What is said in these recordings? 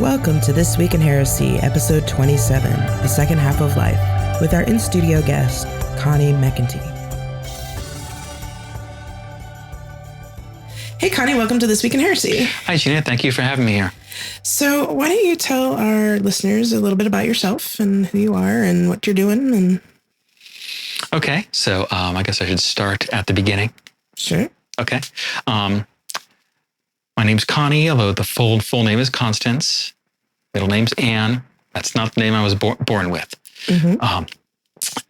Welcome to This Week in Heresy, episode 27, The Second Half of Life, with our in-studio guest, Connie McEntee. Hey, Connie, welcome to This Week in Heresy. Hi, Gina. Thank you for having me here. So why don't you tell our listeners a little bit about yourself and who you are and what you're doing? Okay, so I guess I should start at the beginning. Sure. Okay. My name's Connie, although the full name is Constance. Middle name's Anne. That's not the name I was born with. Mm-hmm.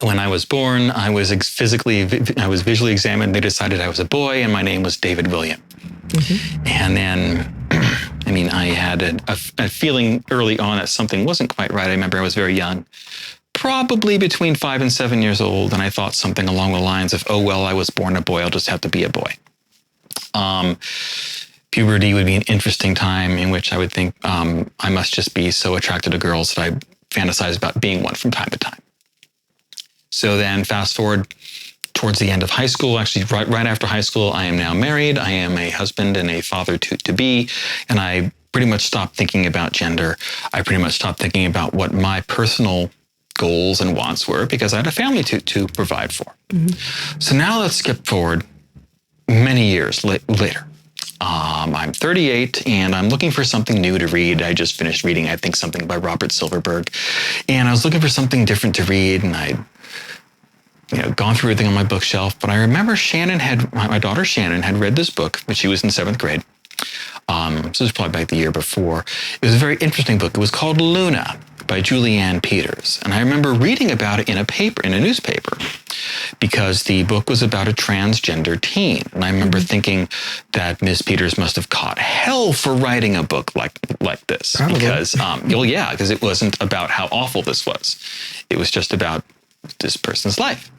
When I was born, I was visually examined. They decided I was a boy, and my name was David William. Mm-hmm. And then, I had a feeling early on that something wasn't quite right. I remember I was very young, probably between 5 and 7 years old, and I thought something along the lines of, oh, well, I was born a boy. I'll just have to be a boy. Puberty would be an interesting time in which I would think I must just be so attracted to girls that I fantasize about being one from time to time. So then fast forward towards the end of high school, actually right after high school, I am now married. I am a husband and a father to be, and I pretty much stopped thinking about gender. I pretty much stopped thinking about what my personal goals and wants were because I had a family to provide for. Mm-hmm. So now let's skip forward many years later. I'm 38 and I'm looking for something new to read. I just finished reading, I think, something by Robert Silverberg. And I was looking for something different to read, and I'd gone through everything on my bookshelf. But I remember my daughter Shannon had read this book when she was in 7th grade. So this was probably back the year before. It was a very interesting book. It was called Luna by Julianne Peters. And I remember reading about it in a newspaper, because the book was about a transgender teen. And I remember thinking that Ms. Peters must have caught hell for writing a book like this. Probably. Because it wasn't about how awful this was. It was just about this person's life.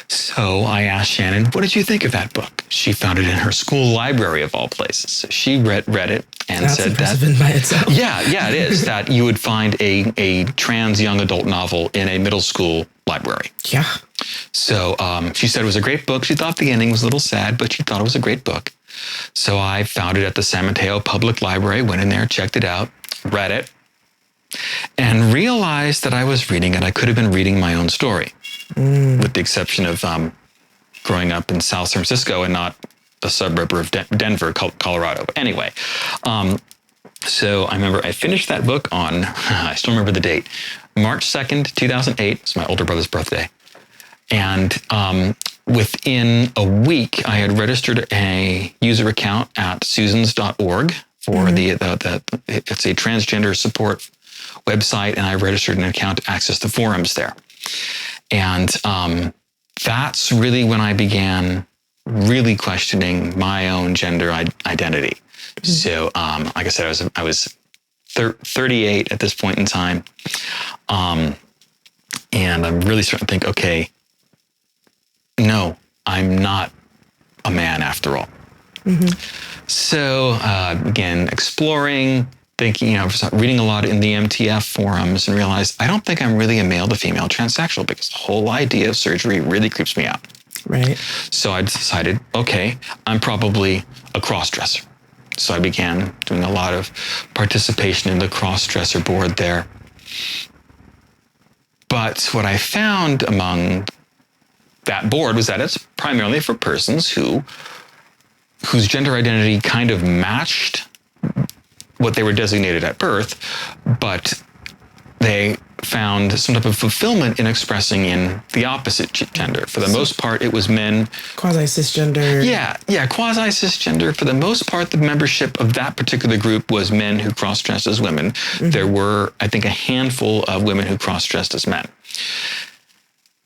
So I asked Shannon, what did you think of that book? She found it in her school library of all places. So she read it and That's said that by itself. Yeah, it is, that you would find a trans young adult novel in a middle school library. Yeah. So she said it was a great book. She thought the ending was a little sad, but she thought it was a great book. So I found it at the San Mateo Public Library, went in there, checked it out, read it, and realized that I was reading it. I could have been reading my own story, with the exception of growing up in South San Francisco and not a suburb of Denver, Colorado. But anyway, so I remember I finished that book on, I still remember the date, March 2nd, 2008. It's my older brother's birthday. And within a week, I had registered a user account at susans.org for it's a transgender support website, and I registered an account to access the forums there. And that's really when I began really questioning my own gender identity. Mm-hmm. So, like I said, I was 38 at this point in time. And I'm really starting to think, okay, no, I'm not a man after all. Mm-hmm. So, again, exploring, thinking, reading a lot in the MTF forums, and realized I don't think I'm really a male to female transsexual, because the whole idea of surgery really creeps me out. Right. So I decided, okay, I'm probably a cross-dresser. So I began doing a lot of participation in the cross-dresser board there. But what I found among that board was that it's primarily for persons whose gender identity kind of matched what they were designated at birth, but they found some type of fulfillment in expressing in the opposite gender. For the most part, it was men. Quasi-cisgender. Yeah, quasi-cisgender. For the most part, the membership of that particular group was men who cross-dressed as women. Mm-hmm. There were, I think, a handful of women who cross-dressed as men.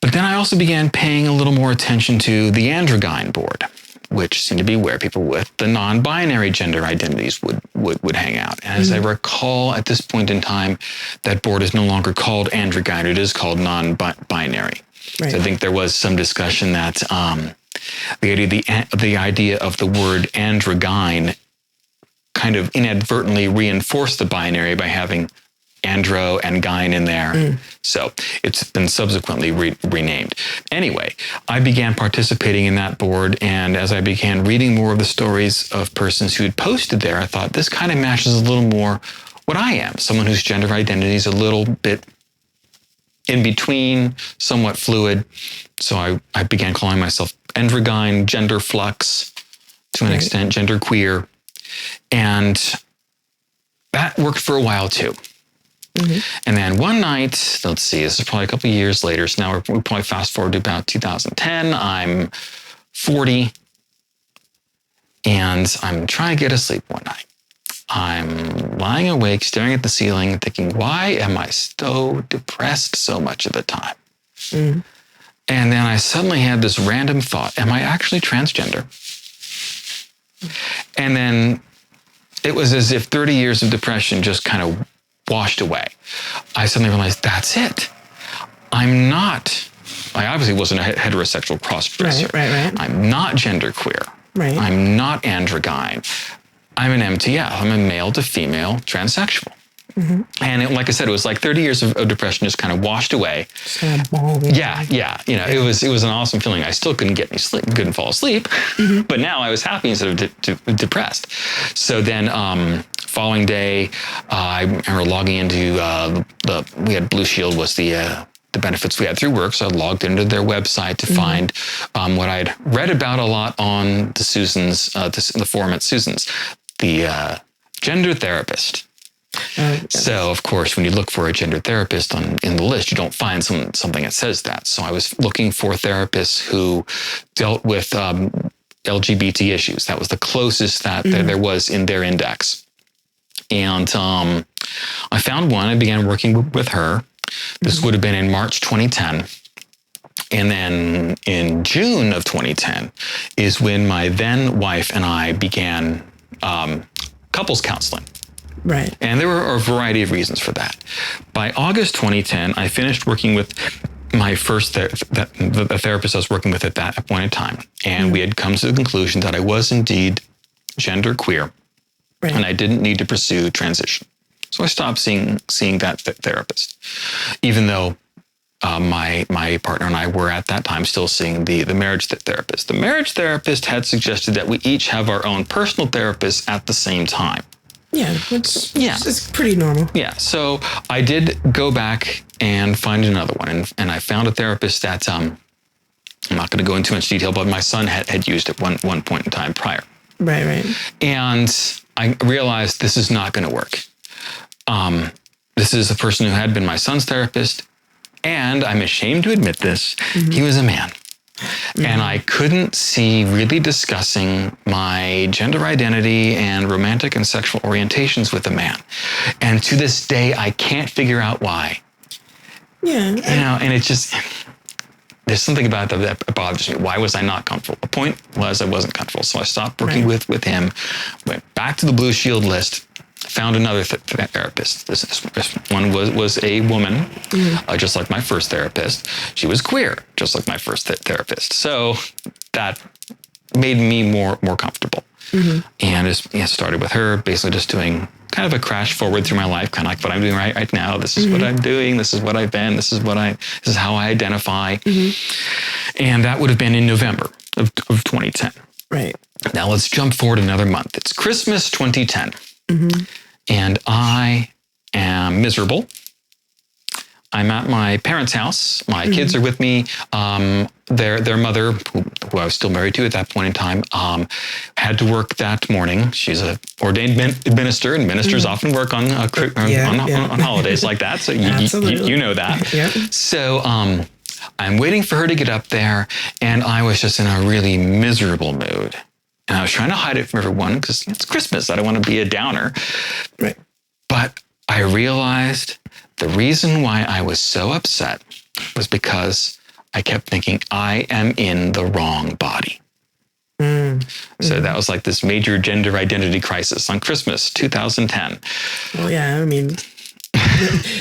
But then I also began paying a little more attention to the androgyne board, which seemed to be where people with the non-binary gender identities would hang out. And as I recall, at this point in time, that board is no longer called androgyne. It is called non-binary. Right. So I think there was some discussion that the idea of the word androgyne kind of inadvertently reinforced the binary by having andro and gyne in there. So it's been subsequently renamed. Anyway, I began participating in that board, and as I began reading more of the stories of persons who had posted there, I thought this kind of matches a little more what I am, someone whose gender identity is a little bit in between, somewhat fluid. So I began calling myself androgyne, gender flux, to an extent, gender queer. And that worked for a while too. Mm-hmm. And then one night, let's see, this is probably a couple of years later. So now we probably fast forward to about 2010. I'm 40 and I'm trying to get to sleep one night. I'm lying awake, staring at the ceiling, thinking, why am I so depressed so much of the time? Mm. And then I suddenly had this random thought, am I actually transgender? And then it was as if 30 years of depression just kind of washed away. I suddenly realized, that's it. I obviously wasn't a heterosexual cross-dresser. Right. I'm not genderqueer. Right. I'm not androgyne. I'm an MTF. I'm a male to female transsexual. Mm-hmm. And like I said, it was like 30 years of depression just kind of washed away. Just kind of bawling. Yeah. It was an awesome feeling. I still couldn't get any sleep, couldn't fall asleep, mm-hmm. but now I was happy instead of depressed. So then, following day, I remember logging into we had Blue Shield was the benefits we had through work. So I logged into their website to find what I'd read about a lot on the Susan's, the forum at Susan's, the gender therapist. So, of course, when you look for a gender therapist in the list, you don't find something that says that. So I was looking for therapists who dealt with LGBT issues. That was the closest that there was in their index. And I found one. I began working with her. This would have been in March 2010. And then in June of 2010 is when my then wife and I began couples counseling. Right. And there were a variety of reasons for that. By August 2010, I finished working with my first the therapist I was working with at that point in time. And we had come to the conclusion that I was indeed gender queer. Right. And I didn't need to pursue transition. So I stopped seeing that therapist, even though my partner and I were at that time still seeing the marriage therapist. The marriage therapist had suggested that we each have our own personal therapist at the same time. Yeah, which is pretty normal. Yeah, so I did go back and find another one, and I found a therapist that I'm not going to go into much detail, but my son had used at one point in time prior. Right. And I realized this is not going to work. This is a person who had been my son's therapist, and I'm ashamed to admit this, he was a man. And I couldn't see really discussing my gender identity and romantic and sexual orientations with a man. And to this day, I can't figure out why. Yeah. And it just, there's something about that bothers me. Why was I not comfortable? The point was I wasn't comfortable. So I stopped working with him, went back to the Blue Shield list, found another therapist. This one was a woman, just like my first therapist. She was queer, just like my first therapist. So that made me more comfortable. And it started with her, basically just doing kind of a crash forward through my life, kind of like what I'm doing right now. This is what I'm doing. This is what I've been. This is how I identify. And that would have been in November of 2010. Right. Now let's jump forward another month. It's Christmas 2010. And I am miserable. I'm at my parents' house. My kids are with me. Their mother, who I was still married to at that point in time, had to work that morning. She's an ordained minister, and ministers often work on holidays like that. So you know that. Yep. So I'm waiting for her to get up there, and I was just in a really miserable mood. And I was trying to hide it from everyone because it's Christmas. I don't want to be a downer. Right. But I realized the reason why I was so upset was because I kept thinking I am in the wrong body. So that was like this major gender identity crisis on Christmas 2010. Well, yeah, I mean,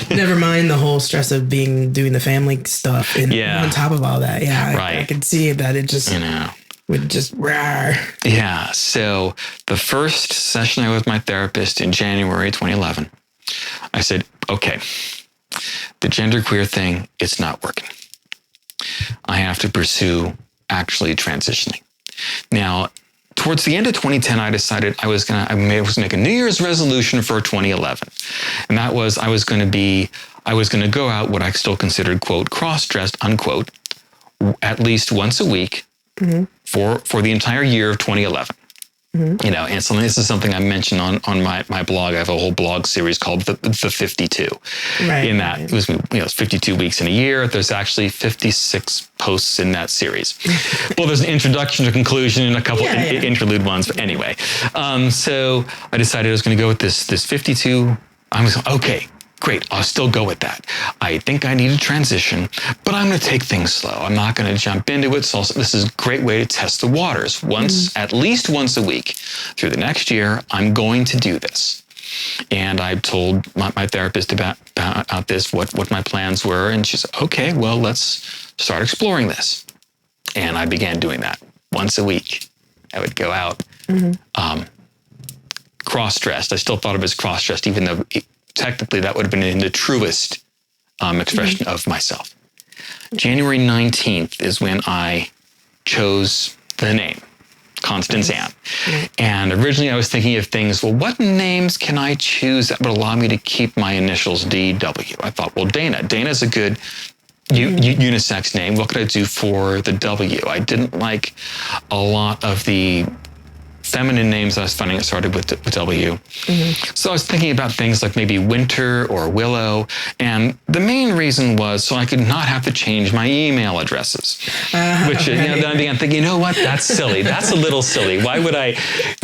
never mind the whole stress of doing the family stuff. And on top of all that, I could see that it just... would just rawr. Yeah. So the first session I was with my therapist in January 2011, I said, okay, the genderqueer thing, it's not working. I have to pursue actually transitioning. Now, towards the end of 2010, I decided I was going to make a New Year's resolution for 2011. And that was, I was going to go out what I still considered, quote, cross-dressed, unquote, at least once a week for the entire year of 2011. You know, and so this is something I mentioned on my blog. I have a whole blog series called the 52. Right. In that it was, it's 52 weeks in a year. There's actually 56 posts in that series. Well, there's an introduction to conclusion and a couple interlude ones. But anyway, so I decided I was going to go with this 52. I was okay. Great, I'll still go with that. I think I need a transition, but I'm going to take things slow. I'm not going to jump into it. So this is a great way to test the waters. At least once a week through the next year, I'm going to do this. And I told my therapist about this, what my plans were. And she said, okay, well, let's start exploring this. And I began doing that once a week. I would go out cross-dressed. I still thought of it as cross-dressed, even though technically that would have been in the truest expression of myself. January 19th is when I chose the name, Constance Ann. And originally I was thinking of things, well, what names can I choose that would allow me to keep my initials DW? I thought, well, Dana. Dana's a good unisex name. What could I do for the W? I didn't like a lot of the feminine names I was finding it started with W. So I was thinking about things like maybe Winter or Willow. And the main reason was so I could not have to change my email addresses. Then I began thinking, you know what? That's silly. That's a little silly. Why would I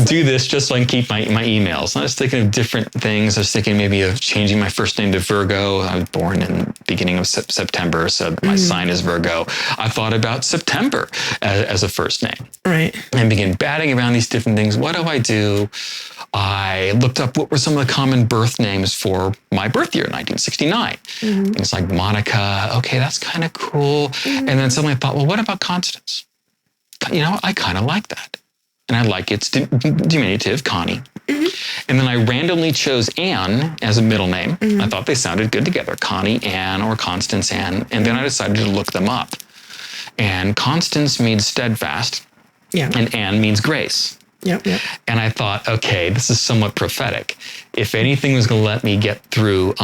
do this just so I can keep my emails? And I was thinking of different things. I was thinking maybe of changing my first name to Virgo. I was born in the beginning of September, so my sign is Virgo. I thought about September as a first name. Right. And began batting around these different things. What do I do? I looked up what were some of the common birth names for my birth year, 1969. Things like Monica. Okay, that's kind of cool. And then suddenly I thought, well, what about Constance? You know, I kind of like that. And I like its diminutive, Connie. And then I randomly chose Ann as a middle name. I thought they sounded good together, Connie Ann or Constance Ann. And then I decided to look them up. And Constance means steadfast. And Ann means grace. And I thought, okay, this is somewhat prophetic. If anything was going to let me get through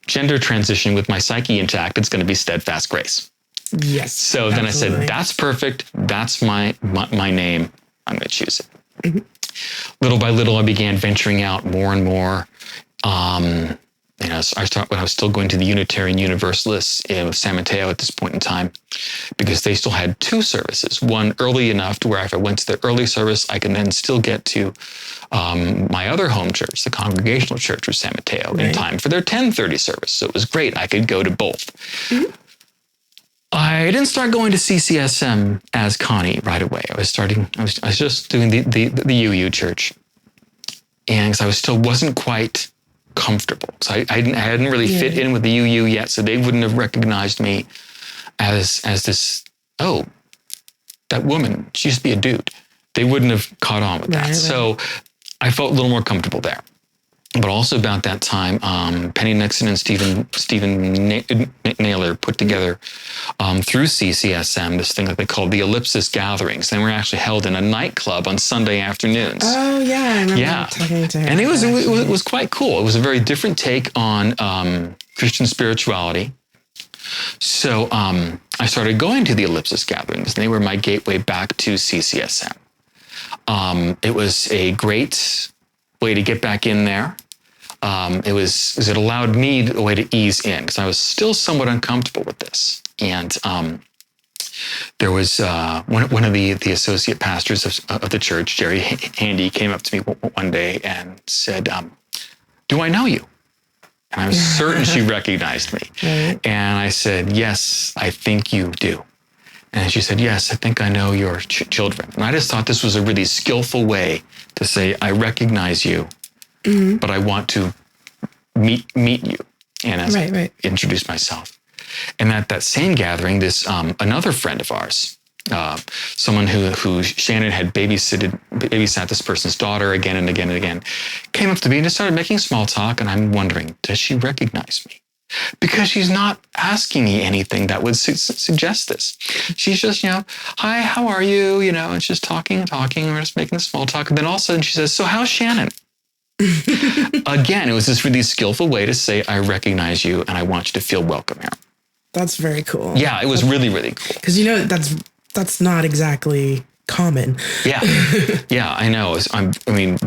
gender transition with my psyche intact, it's going to be steadfast grace. Yes. So then I said, that's perfect. That's my name. I'm going to choose it. Little by little, I began venturing out more and more. When I was still going to the Unitarian Universalists in San Mateo at this point in time, because they still had two services. One early enough to where if I went to the early service, I can then still get to my other home church, the Congregational Church of San Mateo, in time for their 10:30 service. So it was great. I could go to both. I didn't start going to CCSM as Connie right away. I was just doing the UU church, and because I still wasn't quite comfortable. So I hadn't really fit in with the UU yet, so they wouldn't have recognized me as this, oh, that woman, she used to be a dude. They wouldn't have caught on with that. So I felt a little more comfortable there. But also about that time, Penny Nixon and Stephen Naylor put together through CCSM this thing that they called the Ellipsis Gatherings. They were actually held in a nightclub on Sunday afternoons. Oh yeah, I remember talking to her. And it was quite cool. It was a very different take on Christian spirituality. So I started going to the Ellipsis Gatherings, and they were my gateway back to CCSM. It was a great way to get back in there. It allowed me a way to ease in, because I was still somewhat uncomfortable with this. And there was one of the associate pastors of the church, Jerry Handy, came up to me one day and said, do I know you? And I was certain she recognized me. And I said, yes, I think you do. And she said, yes, I think I know your children. And I just thought this was a really skillful way to say, I recognize you, but I want to meet you. And as I introduce myself. And at that same gathering, this another friend of ours, someone who Shannon had babysat this person's daughter again and again and again, came up to me and just started making small talk. And I'm wondering, does she recognize me? Because she's not asking me anything that would suggest this. She's just, hi, how are you? And she's talking. We're just making small talk. And then all of a sudden she says, so how's Shannon? Again, it was this really skillful way to say, I recognize you and I want you to feel welcome here. That's very cool. Yeah, it was really, really cool. Because that's not exactly common. Yeah, I know.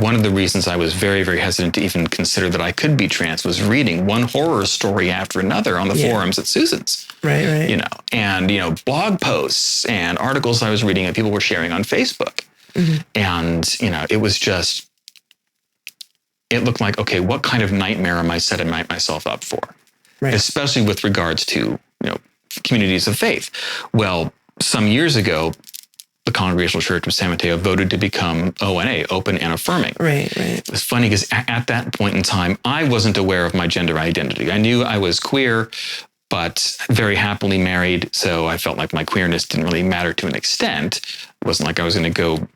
One of the reasons I was very, very hesitant to even consider that I could be trans was reading one horror story after another on the forums at Susan's. Right. And blog posts and articles I was reading that people were sharing on Facebook. Mm-hmm. And, it was just, it looked like, okay, what kind of nightmare am I setting myself up for? Right. Especially with regards to, communities of faith. Well, some years ago, the Congregational Church of San Mateo voted to become ONA, open and affirming. Right. It was funny because at that point in time, I wasn't aware of my gender identity. I knew I was queer, but very happily married. So I felt like my queerness didn't really matter to an extent. It wasn't like I was going to go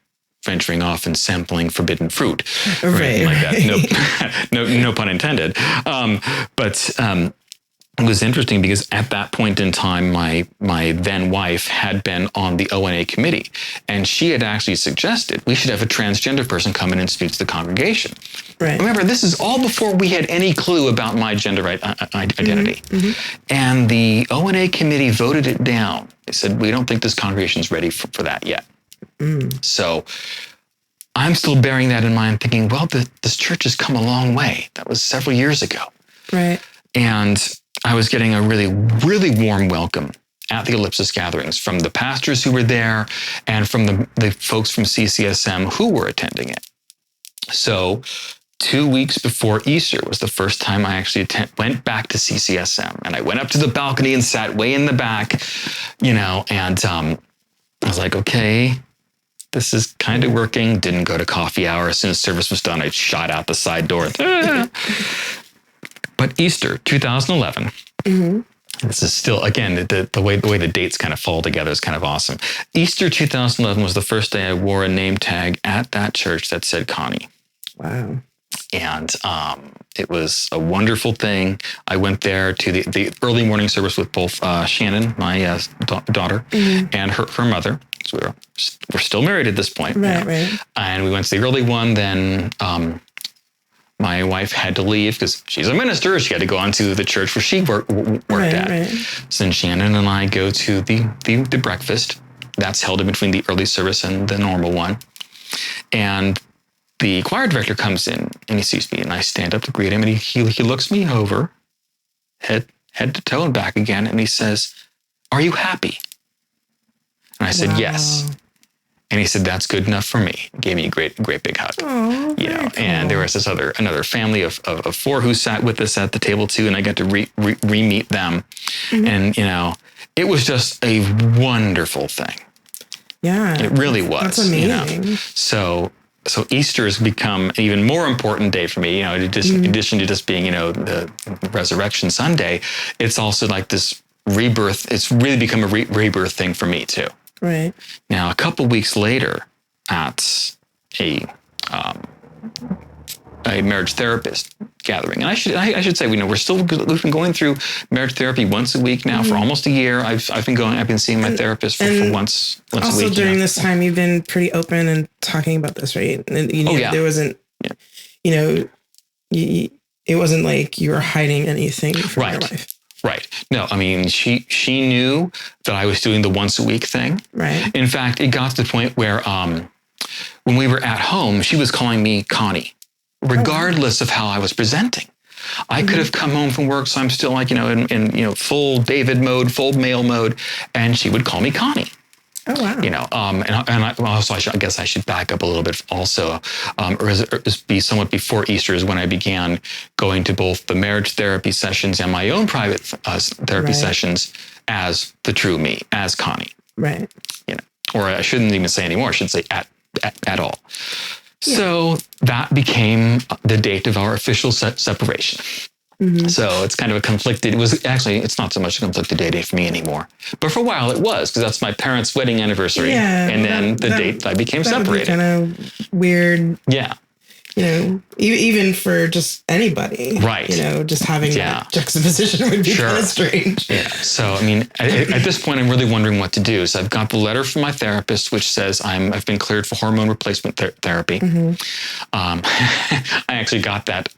venturing off and sampling forbidden fruit or anything like that. No pun intended. But it was interesting because at that point in time, my then wife had been on the ONA committee, and she had actually suggested we should have a transgender person come in and speak to the congregation. Right. Remember, this is all before we had any clue about my gender identity. Mm-hmm. And the ONA committee voted it down. They said, we don't think this congregation is ready for that yet. Mm. So I'm still bearing that in mind, thinking, well, this church has come a long way. That was several years ago. Right. And I was getting a really, really warm welcome at the Ellipsis gatherings from the pastors who were there and from the folks from CCSM who were attending it. So 2 weeks before Easter was the first time I actually went back to CCSM. And I went up to the balcony and sat way in the back, and I was like, okay, this is kind of working. Didn't go to coffee hour. As soon as service was done, I shot out the side door. But Easter 2011, this is still, again, the way the dates kind of fall together is kind of awesome. Easter 2011 was the first day I wore a name tag at that church that said Connie. Wow. And it was a wonderful thing. I went there to the early morning service with both Shannon, my daughter, and her mother. So we're still married at this point. Right. And we went to the early one. Then my wife had to leave because she's a minister. She had to go on to the church where she worked at. Right. So then Shannon and I go to the breakfast. That's held in between the early service and the normal one. And the choir director comes in and he sees me and I stand up to greet him and he looks me over, head to toe and back again. And he says, "Are you happy?" And I said, "Yes." And he said, "That's good enough for me." Gave me a great big hug. Oh, cool. And there was another family of four who sat with us at the table too, and I got to re-meet them. And it was just a wonderful thing. Yeah, it really was. That's amazing. So Easter has become an even more important day for me. In addition to just being the Resurrection Sunday, it's also like this rebirth. It's really become a rebirth thing for me too. Right. Now, a couple weeks later, at a marriage therapist gathering, and I should say, we've been going through marriage therapy once a week now for almost a year. I've been seeing my therapist for once a week. Also, during this time, you've been pretty open and talking about this, right? And, there wasn't, it wasn't like you were hiding anything from your wife. Right. No, she knew that I was doing the once a week thing. Right. In fact, it got to the point where when we were at home, she was calling me Connie, regardless of how I was presenting. I could have come home from work, so I'm still in full David mode, full male mode, and she would call me Connie. Oh, wow. I guess I should back up a little bit also, or be somewhat before Easter is when I began going to both the marriage therapy sessions and my own private therapy sessions as the true me, as Connie. Right. Or I shouldn't even say anymore. I should say at all. Yeah. So that became the date of our official separation. So it's kind of a conflicted, it's not so much a conflicted day for me anymore. But for a while it was, because that's my parents' wedding anniversary. Yeah, and then the date I became separated. Kind of weird. Yeah. even for just anybody, right? Just having that juxtaposition would be kind of strange. Yeah. So, I mean, at this point, I'm really wondering what to do. So I've got the letter from my therapist, which says I've been cleared for hormone replacement therapy. I actually got that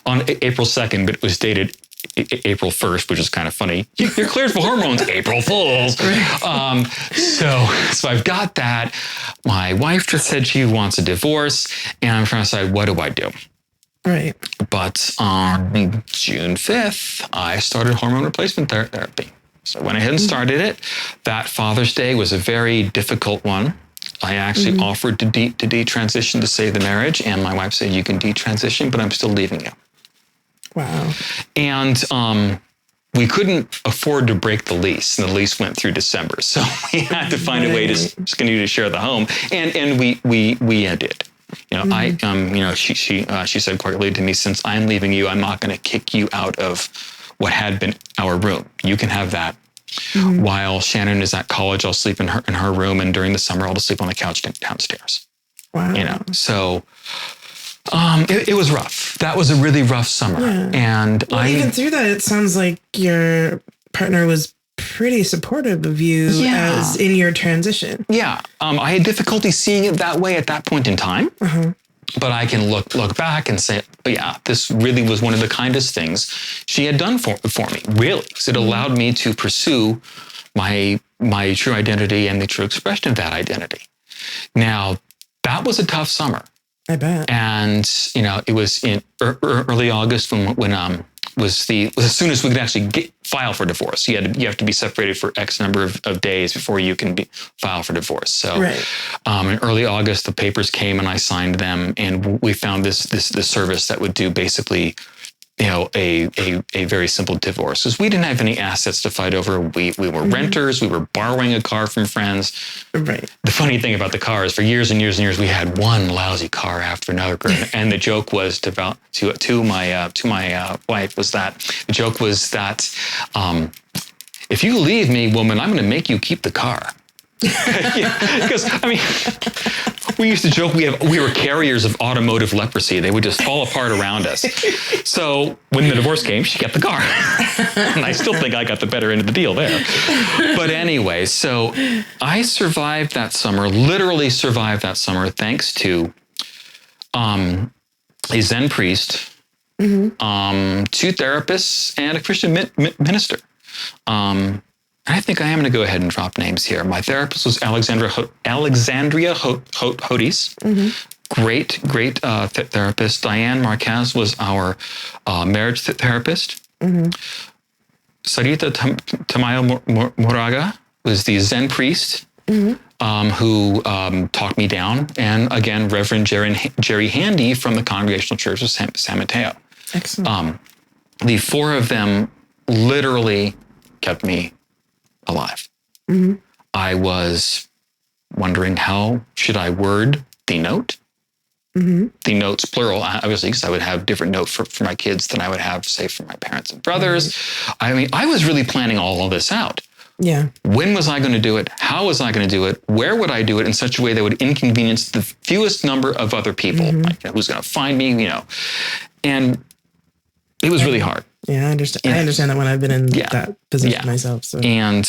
on April 2nd, but it was dated April 1st, which is kind of funny. You're cleared for hormones, April Fools. So I've got that. My wife just said she wants a divorce, and I'm trying to decide, what do I do? Right. But on June 5th, I started hormone replacement therapy. So I went ahead and started it. That Father's Day was a very difficult one. I actually offered to detransition to save the marriage, and my wife said, you can detransition, but I'm still leaving you. Wow. And we couldn't afford to break the lease, and the lease went through December. So we had to find a way to continue to share the home, and we did. She said quite clearly to me, since I'm leaving you, I'm not going to kick you out of what had been our room. You can have that. While Shannon is at college, I'll sleep in her room, and during the summer, I'll just sleep on the couch downstairs. Wow. So. It was rough. That was a really rough summer. Yeah. And even through that, it sounds like your partner was pretty supportive of you as in your transition. Yeah. I had difficulty seeing it that way at that point in time. But I can look back and say, this really was one of the kindest things she had done for me, really. Because it allowed me to pursue my true identity and the true expression of that identity. Now, that was a tough summer. I bet. And, it was in early August when was as soon as we could actually file for divorce. You have to be separated for X number of days before you can file for divorce. So in early August, the papers came and I signed them, and we found this service that would do basically, a very simple divorce, because we didn't have any assets to fight over. We were renters. We were borrowing a car from friends. Right. The funny thing about the car is, for years and years and years, we had one lousy car after another. And the joke was to my wife was that if you leave me, woman, I'm going to make you keep the car. Because we used to joke we were carriers of automotive leprosy. They would just fall apart around us. So when the divorce came, she kept the car. And I still think I got the better end of the deal there. But anyway, so I survived that summer, literally survived that summer, thanks to a Zen priest, 2 therapists, and a Christian minister. I think I am going to go ahead and drop names here. My therapist was Alexandria Hodis. Great therapist. Diane Marquez was our marriage therapist. Sarita Tamayo Moraga was the Zen priest who talked me down. And again, Reverend Jerry Handy from the Congregational Church of San Mateo. Excellent. The 4 of them literally kept me alive. I was wondering, how should I word the note? The notes, plural, obviously, because I would have different notes for my kids than I would have, say, for my parents and brothers. I was really planning all of this out. Yeah. When was I going to do it? How was I going to do it? Where would I do it in such a way that would inconvenience the fewest number of other people? Like, who's going to find me, And it was really hard. Yeah, I understand. I understand that when I've been in that position myself. So. And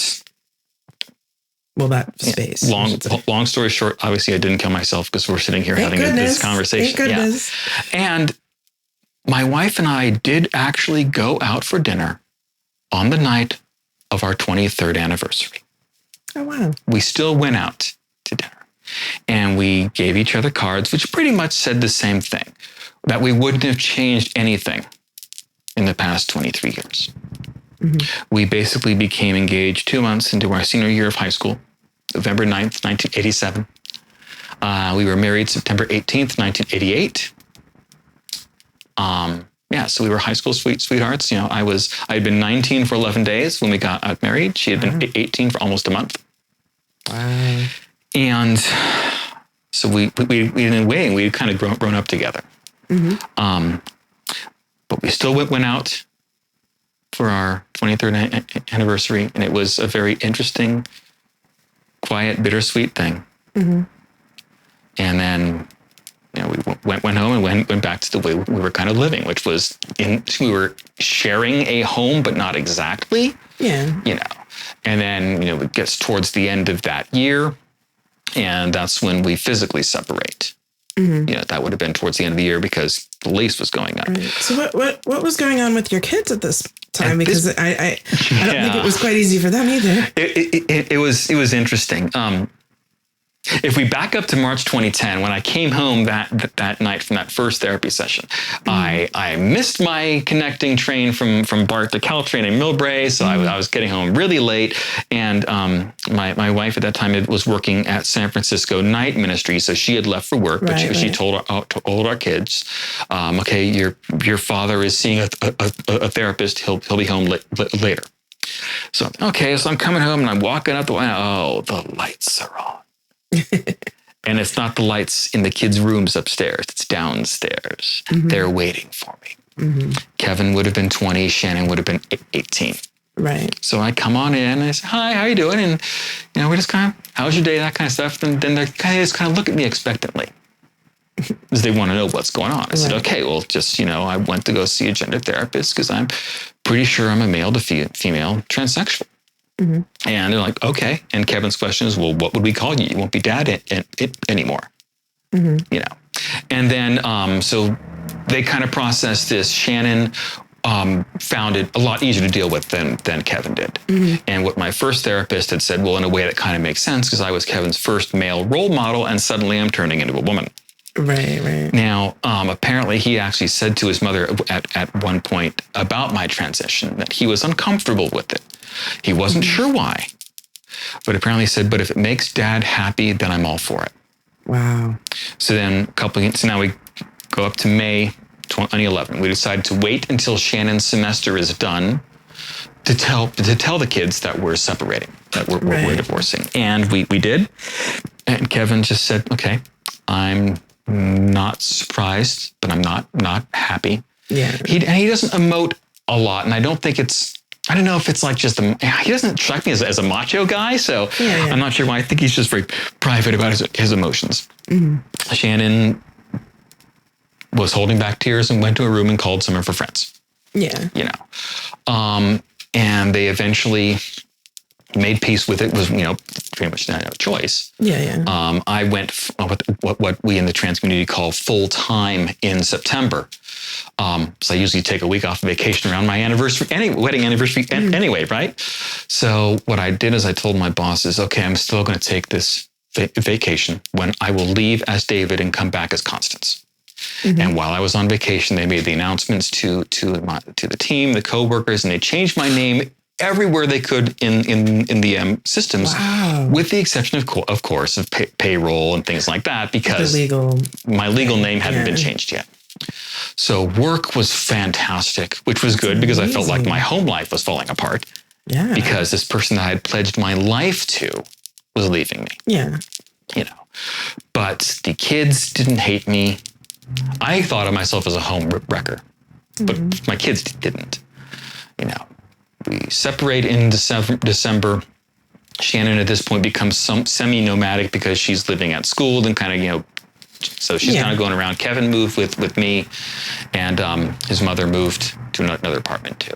that space. Long story short, obviously I didn't kill myself, because we're sitting here having this conversation. Thank goodness. And my wife and I did actually go out for dinner on the night of our 23rd anniversary. Oh, wow. We still went out to dinner, and we gave each other cards, which pretty much said the same thing, that we wouldn't have changed anything in the past 23 years. We basically became engaged 2 months into our senior year of high school, November 9th, 1987. We were married September 18th, 1988. So we were high school sweethearts. I had been 19 for 11 days when we got married. She had been 18 for almost a month. Wow. And so we in a way, we had kind of grown up together. But we still went out for our 23rd anniversary, and it was a very interesting, quiet, bittersweet thing. And then we went home and went back to the way we were kind of living, which was we were sharing a home, but not exactly. Yeah. And then, it gets towards the end of that year, and that's when we physically separate. Mm-hmm. That would have been towards the end of the year because the lease was going up. Right. So what was going on with your kids at this time? Because I don't think it was quite easy for them either. It was interesting. If we back up to March 2010, when I came home that night from that first therapy session, I missed my connecting train from BART to Caltrain in Millbrae, so I was getting home really late. And my wife at that time was working at San Francisco night ministry, so she had left for work, but she told our kids, okay, your father is seeing a therapist. He'll be home later. So I'm coming home and I'm walking out the way. Oh, the lights are on. And it's not the lights in the kids' rooms upstairs. It's downstairs. Mm-hmm. They're waiting for me. Mm-hmm. Kevin would have been 20. Shannon would have been 18. Right. So I come on in and I say, hi, how you doing? And, we're just kind of, how's your day? That kind of stuff. And then they just kind of look at me expectantly because they want to know what's going on. I said, okay, well, just, I went to go see a gender therapist because I'm pretty sure I'm a male to female transsexual. Mm-hmm. And they're like, okay. And Kevin's question is, well, what would we call you? You won't be dad anymore. Mm-hmm. And then, so they kind of processed this. Shannon found it a lot easier to deal with than Kevin did. Mm-hmm. And what my first therapist had said, well, in a way that kind of makes sense because I was Kevin's first male role model and suddenly I'm turning into a woman. Right. Now, apparently he actually said to his mother at one point about my transition that he was uncomfortable with it. He wasn't sure why, but apparently he said, but if it makes dad happy, then I'm all for it. Wow. So then so now we go up to May 2011. We decided to wait until Shannon's semester is done to tell the kids that we're separating, that we're divorcing. And we did. And Kevin just said, okay, I'm not surprised, but I'm not happy. Yeah. He doesn't emote a lot. And I don't know if it's like just he doesn't strike me as a macho guy, so I'm not sure why. I think he's just very private about his emotions. Mm-hmm. Shannon was holding back tears and went to a room and called some of her friends. Yeah. And they eventually made peace with it. Was pretty much not a choice. Yeah. I went what we in the trans community call full time in September. So I usually take a week off vacation around my wedding anniversary anyway, right? So what I did is I told my bosses, okay, I'm still going to take this vacation when I will leave as David and come back as Constance. Mm-hmm. And while I was on vacation, they made the announcements to the team, the coworkers, and they changed my name everywhere they could in the systems, with the exception of course of payroll and things like that, because my legal name hadn't been changed yet. So work was fantastic, which was good because I felt like my home life was falling apart. Yeah. Because this person that I had pledged my life to was leaving me. Yeah. But the kids didn't hate me. I thought of myself as a home wrecker, but my kids didn't. We separate in December. Shannon at this point becomes semi-nomadic because she's living at school and kind of, so she's kind of going around. Kevin moved with me, and his mother moved to another apartment too.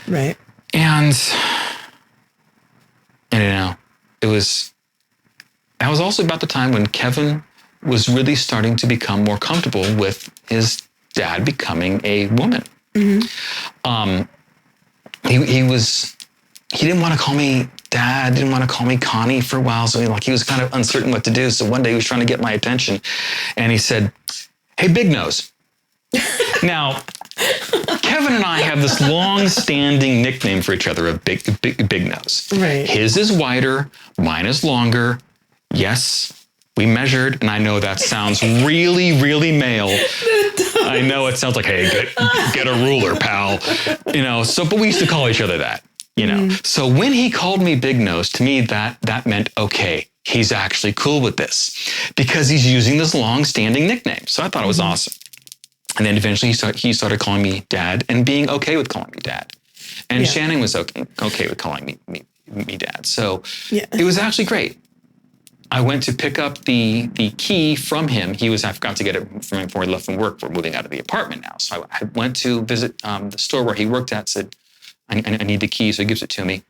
Right. And that was also about the time when Kevin was really starting to become more comfortable with his dad becoming a woman. Mm-hmm. He didn't want to call me dad, didn't want to call me Connie for a while. So he was kind of uncertain what to do. So one day he was trying to get my attention and he said, hey, Big Nose. Now, Kevin and I have this long-standing nickname for each other of Big Nose. Right. His is wider, mine is longer. Yes, we measured, and I know that sounds really, really male. I know it sounds like, hey, get a ruler, pal. But we used to call each other that, So when he called me Big Nose, to me, that meant, okay, he's actually cool with this because he's using this long-standing nickname. So I thought it was awesome. And then eventually he started calling me Dad and being okay with calling me Dad. And Shannon was okay with calling me Dad. So it was actually great. I went to pick up the key from him. I forgot to get it from him before he left from work. We're moving out of the apartment now. So I went to visit the store where he worked at, said, I need the key. So he gives it to me.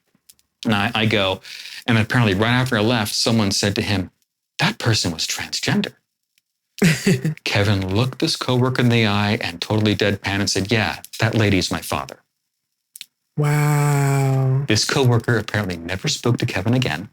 And I go, and apparently right after I left, someone said to him, that person was transgender. Kevin looked this coworker in the eye and totally deadpan and said, yeah, that lady's my father. Wow. This coworker apparently never spoke to Kevin again.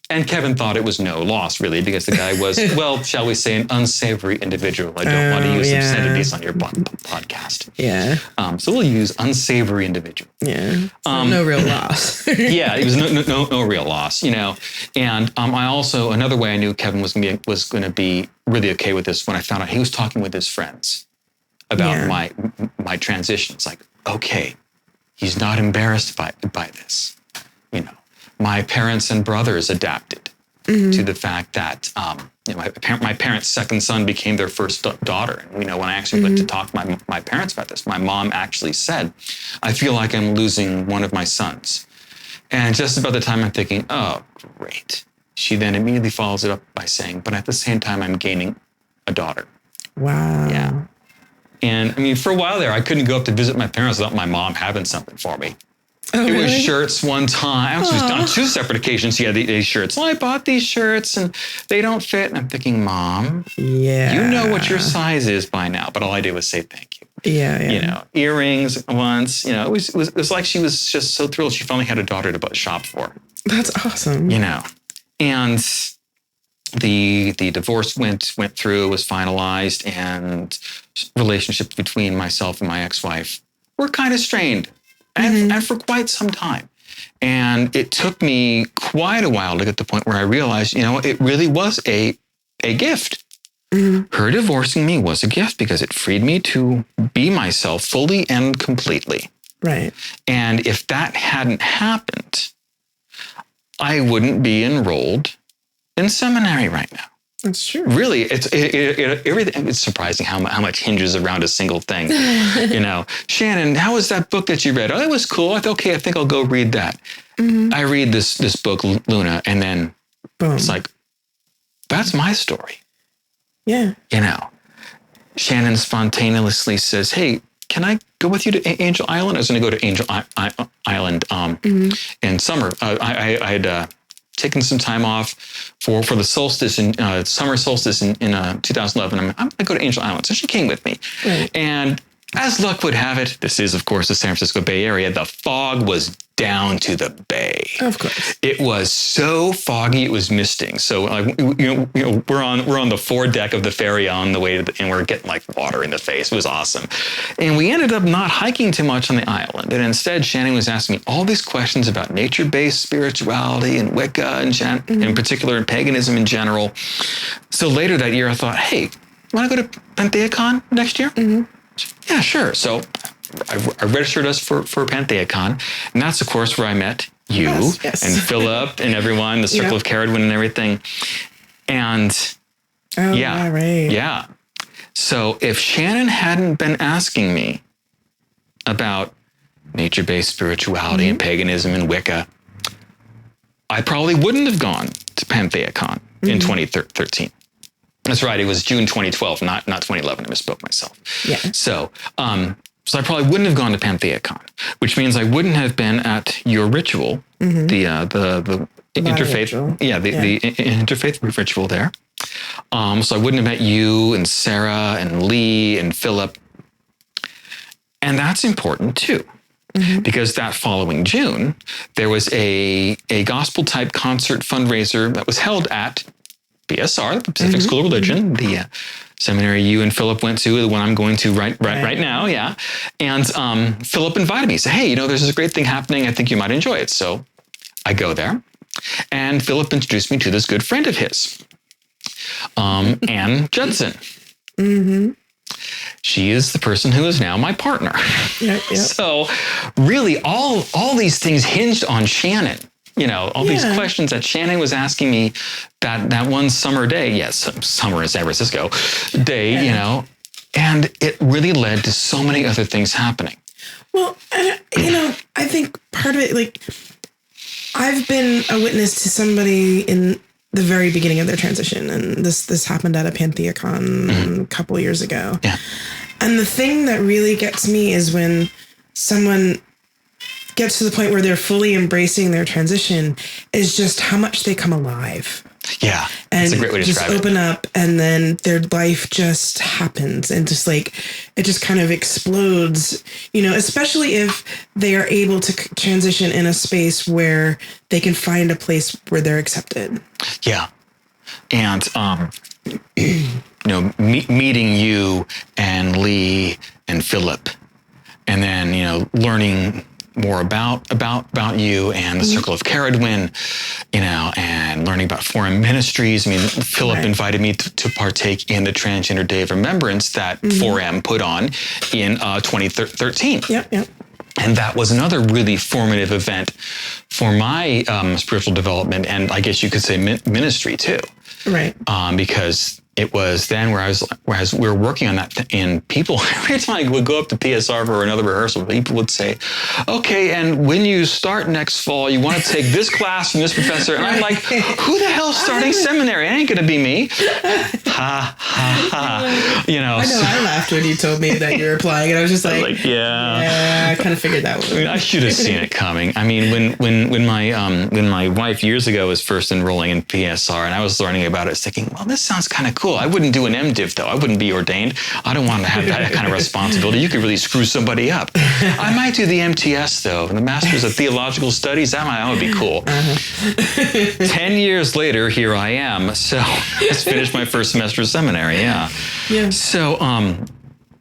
And Kevin thought it was no loss, really, because the guy was, well, shall we say, an unsavory individual. I don't want to use obscenities on your podcast. Yeah. So we'll use unsavory individual. Yeah. No real loss. Yeah, it was no real loss, you know. And I also, another way I knew Kevin was going to be really okay with this when I found out he was talking with his friends about my transition. It's like, okay, he's not embarrassed by this, you know. My parents and brothers adapted to the fact that my parents' second son became their first daughter. And when I actually went to talk to my parents about this, my mom actually said, I feel like I'm losing one of my sons. And just about the time I'm thinking, oh, great. She then immediately follows it up by saying, but at the same time, I'm gaining a daughter. Wow. Yeah. And I mean, for a while there, I couldn't go up to visit my parents without my mom having something for me. Oh, it was really? shirts one time. On two separate occasions, she had these shirts. Well, I bought these shirts and they don't fit. And I'm thinking, Mom, you know what your size is by now. But all I did was say thank you. Yeah. You know, earrings once. You know, it was like she was just so thrilled she finally had a daughter to shop for. That's awesome. You know, and the divorce went through, was finalized, and relationships between myself and my ex-wife were kind of strained. And for quite some time. And it took me quite a while to get to the point where I realized, it really was a gift. Her divorcing me was a gift because it freed me to be myself fully and completely. Right. And if that hadn't happened, I wouldn't be enrolled in seminary right now. That's true. Really, everything. It's surprising how much hinges around a single thing. Shannon, how was that book that you read? Oh, it was cool. I think I'll go read that. I read this book, Luna, and then It's like, that's my story. Yeah. Shannon spontaneously says, "Hey, can I go with you to Angel Island?" I was going to go to Angel Island in summer. I had taken some time off for the solstice summer solstice in 2011. I'm going to go to Angel Island. So she came with me. Right. And as luck would have it, this is, of course, the San Francisco Bay Area. The fog was down to the bay. Of course. It was so foggy, it was misting. So we're on the foredeck of the ferry on the way and we're getting like water in the face. It was awesome. And we ended up not hiking too much on the island. And instead, Shannon was asking me all these questions about nature-based spirituality and Wicca and in particular and paganism in general. So later that year, I thought, hey, want to go to PantheaCon next year? Yeah, sure. So I registered us for PantheaCon, and that's, of course, where I met you and Philip and everyone, the Circle of Caradwin and everything. And yeah. So if Shannon hadn't been asking me about nature-based spirituality and paganism and Wicca, I probably wouldn't have gone to PantheaCon in 2013. That's right. It was June 2012, not 2011. I misspoke myself. Yeah. So I probably wouldn't have gone to PantheaCon, which means I wouldn't have been at your ritual, the interfaith, ritual. The interfaith ritual there. So I wouldn't have met you and Sarah and Lee and Philip, and that's important too. Because that following June, there was a gospel type concert fundraiser that was held at BSR, the Pacific School of Religion, the seminary you and Philip went to, the one I'm going to right now, yeah. And Philip invited me. He said, hey, there's this great thing happening. I think you might enjoy it. So I go there, and Philip introduced me to this good friend of his, Ann Judson. She is the person who is now my partner. Yep. So really, all these things hinged on Shannon. All these questions that Shannon was asking me that one summer day, summer in San Francisco day, and it really led to so many other things happening. Well, I think part of it, like, I've been a witness to somebody in the very beginning of their transition. And this happened at a PantheaCon a couple of years ago. Yeah. And the thing that really gets me is when someone gets to the point where they're fully embracing their transition, is just how much they come alive. Yeah. And that's a great way to just describe open up, and then their life just happens, and just like it just kind of explodes, especially if they are able to transition in a space where they can find a place where they're accepted. Yeah. And, meeting you and Lee and Philip, and then, learning more about you and the Circle of Caradwin, and learning about foreign ministries. I mean, Philip invited me to partake in the Transgender Day of Remembrance that 4M put on in 2013. Yep. And that was another really formative event for my spiritual development, and I guess you could say ministry too. Right. Because it was then where we were working on that, and people, every time I would go up to PSR for another rehearsal, people would say, okay, and when you start next fall, you want to take this class from this professor. And I'm like, who the hell's starting seminary? It ain't going to be me. Ha, ha, ha. I laughed when you told me that you were applying, and I was just like yeah, I kind of figured that one. I should have seen it coming. I mean, when my wife years ago was first enrolling in PSR, and I was learning about it, I was thinking, well, this sounds kind of cool. I wouldn't do an MDiv though. I wouldn't be ordained. I don't want to have that kind of responsibility. You could really screw somebody up. I might do the MTS though, the Masters of Theological Studies. That would be cool. 10 years later, here I am. So just finished my first semester of seminary. Yeah. So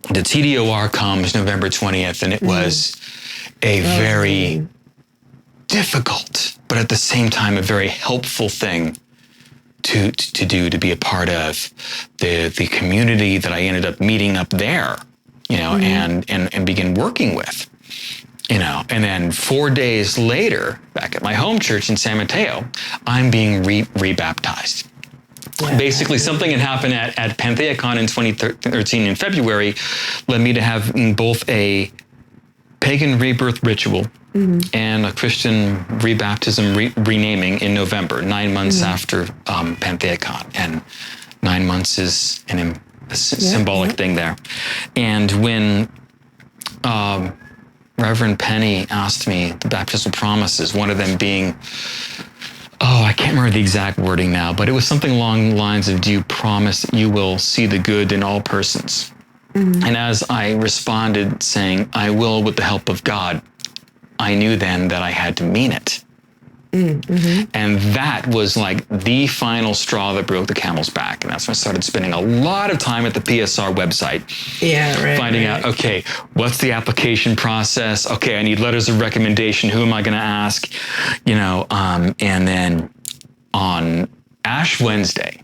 the TDOR comes November 20th, and it was a very difficult, but at the same time a very helpful thing to be a part of the community that I ended up meeting up there, and begin working with, and then 4 days later, back at my home church in San Mateo, I'm being rebaptized. Yeah. Basically, something had happened at PantheaCon in 2013 in February, led me to have both a pagan rebirth ritual and a Christian rebaptism renaming in November, 9 months after PantheaCon. And 9 months is a symbolic thing there. And when Reverend Penny asked me the baptismal promises, one of them being, I can't remember the exact wording now, but it was something along the lines of, do you promise that you will see the good in all persons? And as I responded saying, I will with the help of God, I knew then that I had to mean it. And that was like the final straw that broke the camel's back. And that's when I started spending a lot of time at the PSR website. Finding out, okay, what's the application process? Okay, I need letters of recommendation. Who am I going to ask? And then on Ash Wednesday,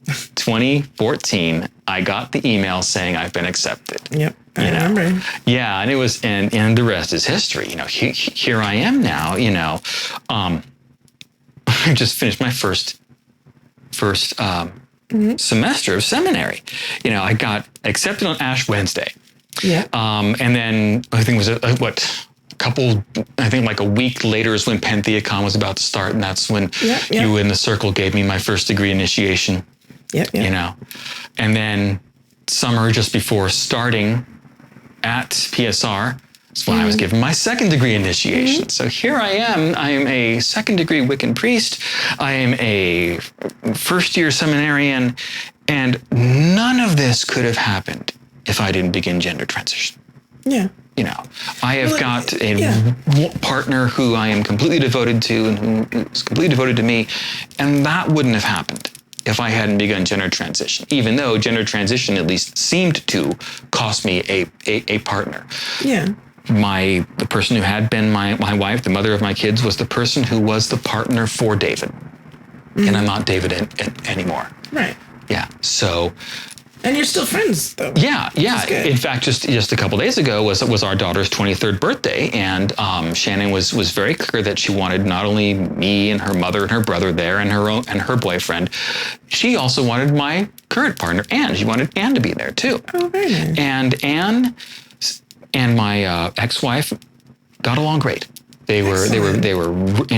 2014, I got the email saying I've been accepted. Yep, I remember. Yeah, and it was, and the rest is history. Here I am now. I just finished my first semester of seminary. I got accepted on Ash Wednesday. Yeah. And then I think it was like a week later is when PantheaCon was about to start, and that's when you in the circle gave me my first degree initiation. And then summer just before starting at PSR is when I was given my second degree initiation. So here I am. I am a second degree Wiccan priest. I am a first year seminarian, and none of this could have happened if I didn't begin gender transition. Yeah. I have got a partner who I am completely devoted to, and who is completely devoted to me, and that wouldn't have happened if I hadn't begun gender transition, even though gender transition at least seemed to cost me a partner. Yeah. The person who had been my wife, the mother of my kids, was the person who was the partner for David. And I'm not David anymore. Right. Yeah. So. And you're still friends, though. Yeah. In fact, just a couple days ago was our daughter's 23rd birthday, and Shannon was very clear that she wanted not only me and her mother and her brother there, and her boyfriend. She also wanted my current partner, Anne. She wanted Anne to be there too. Oh, very nice. And Anne and my ex-wife got along great. They were,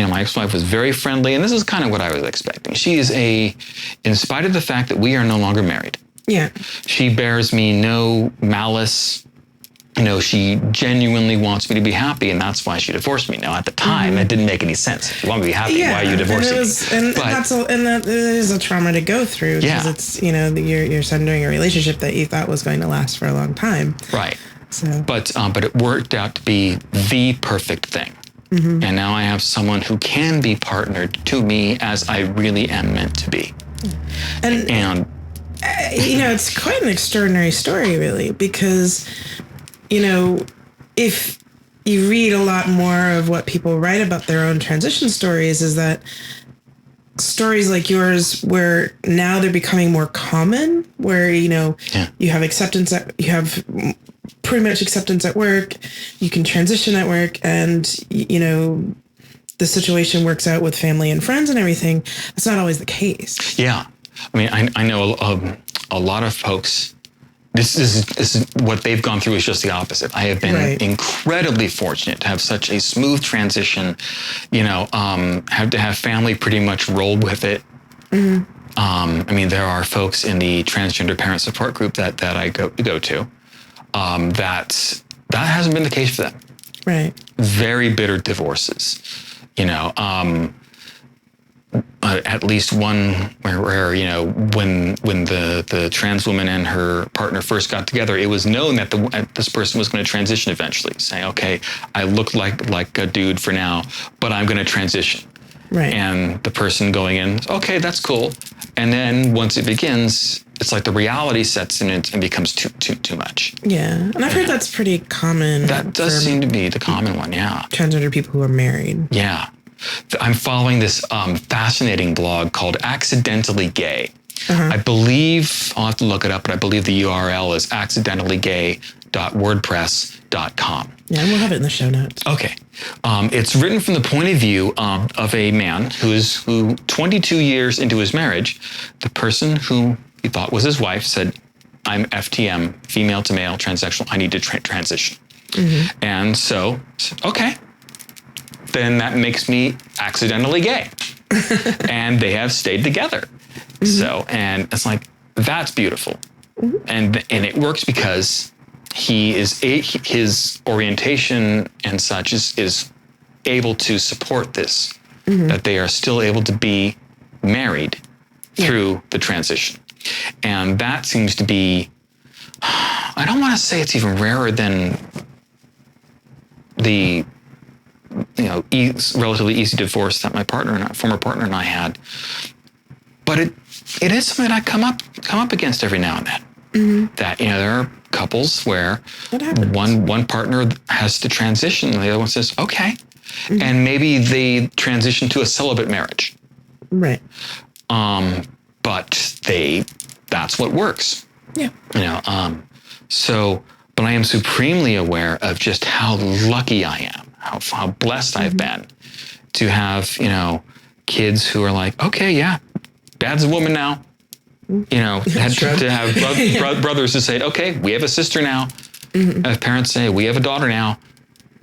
my ex-wife was very friendly, and this is kind of what I was expecting. She is in spite of the fact that we are no longer married. Yeah. She bears me no malice. She genuinely wants me to be happy, and that's why she divorced me. Now, at the time, it didn't make any sense. If you want me to be happy, why are you divorcing me? That is a trauma to go through. Because it's, you're sundering a relationship that you thought was going to last for a long time. Right. So. But it worked out to be the perfect thing. Mm-hmm. And now I have someone who can be partnered to me as I really am meant to be. And it's quite an extraordinary story, really, because if you read a lot more of what people write about their own transition stories, is that stories like yours, where now they're becoming more common, where, you have acceptance, you have pretty much acceptance at work, you can transition at work, and, the situation works out with family and friends and everything. That's not always the case. Yeah. I mean, I know a lot of folks. This is what they've gone through is just the opposite. I have been incredibly fortunate to have such a smooth transition. Have to have family pretty much roll with it. Mm-hmm. There are folks in the transgender parent support group that I go to. That hasn't been the case for them. Right. Very bitter divorces. At least one where when the trans woman and her partner first got together, it was known that this person was going to transition eventually, saying, okay, I look like a dude for now, but I'm going to transition. Right. And the person going in, okay, that's cool. And then once it begins, it's like the reality sets in and becomes too much. Yeah. And I've heard that's pretty common. That does seem to be the common one, yeah. Transgender people who are married. Yeah. I'm following this fascinating blog called Accidentally Gay. Uh-huh. I believe, I'll have to look it up, but I believe the URL is accidentallygay.wordpress.com. Yeah, and we'll have it in the show notes. Okay. It's written from the point of view of a man who 22 years into his marriage, the person who he thought was his wife said, I'm FTM, female to male, transsexual, I need to transition. Mm-hmm. And so, okay. Then that makes me accidentally gay. And they have stayed together. Mm-hmm. So, and it's like, that's beautiful. Mm-hmm. And it works because his orientation and such is able to support this, mm-hmm. that they are still able to be married through the transition. And that seems to be, I don't want to say it's even rarer than the relatively easy divorce that my former partner and I had, but it is something that I come up against every now and then. Mm-hmm. That there are couples where one partner has to transition, and the other one says okay, mm-hmm. and maybe they transition to a celibate marriage, right? But that's what works. Yeah. So, but I am supremely aware of just how lucky I am. How blessed mm-hmm. I've been to have, kids who are like, okay, yeah, Dad's a woman now. Had to have brothers who say, okay, we have a sister now. Mm-hmm. Have parents say, we have a daughter now,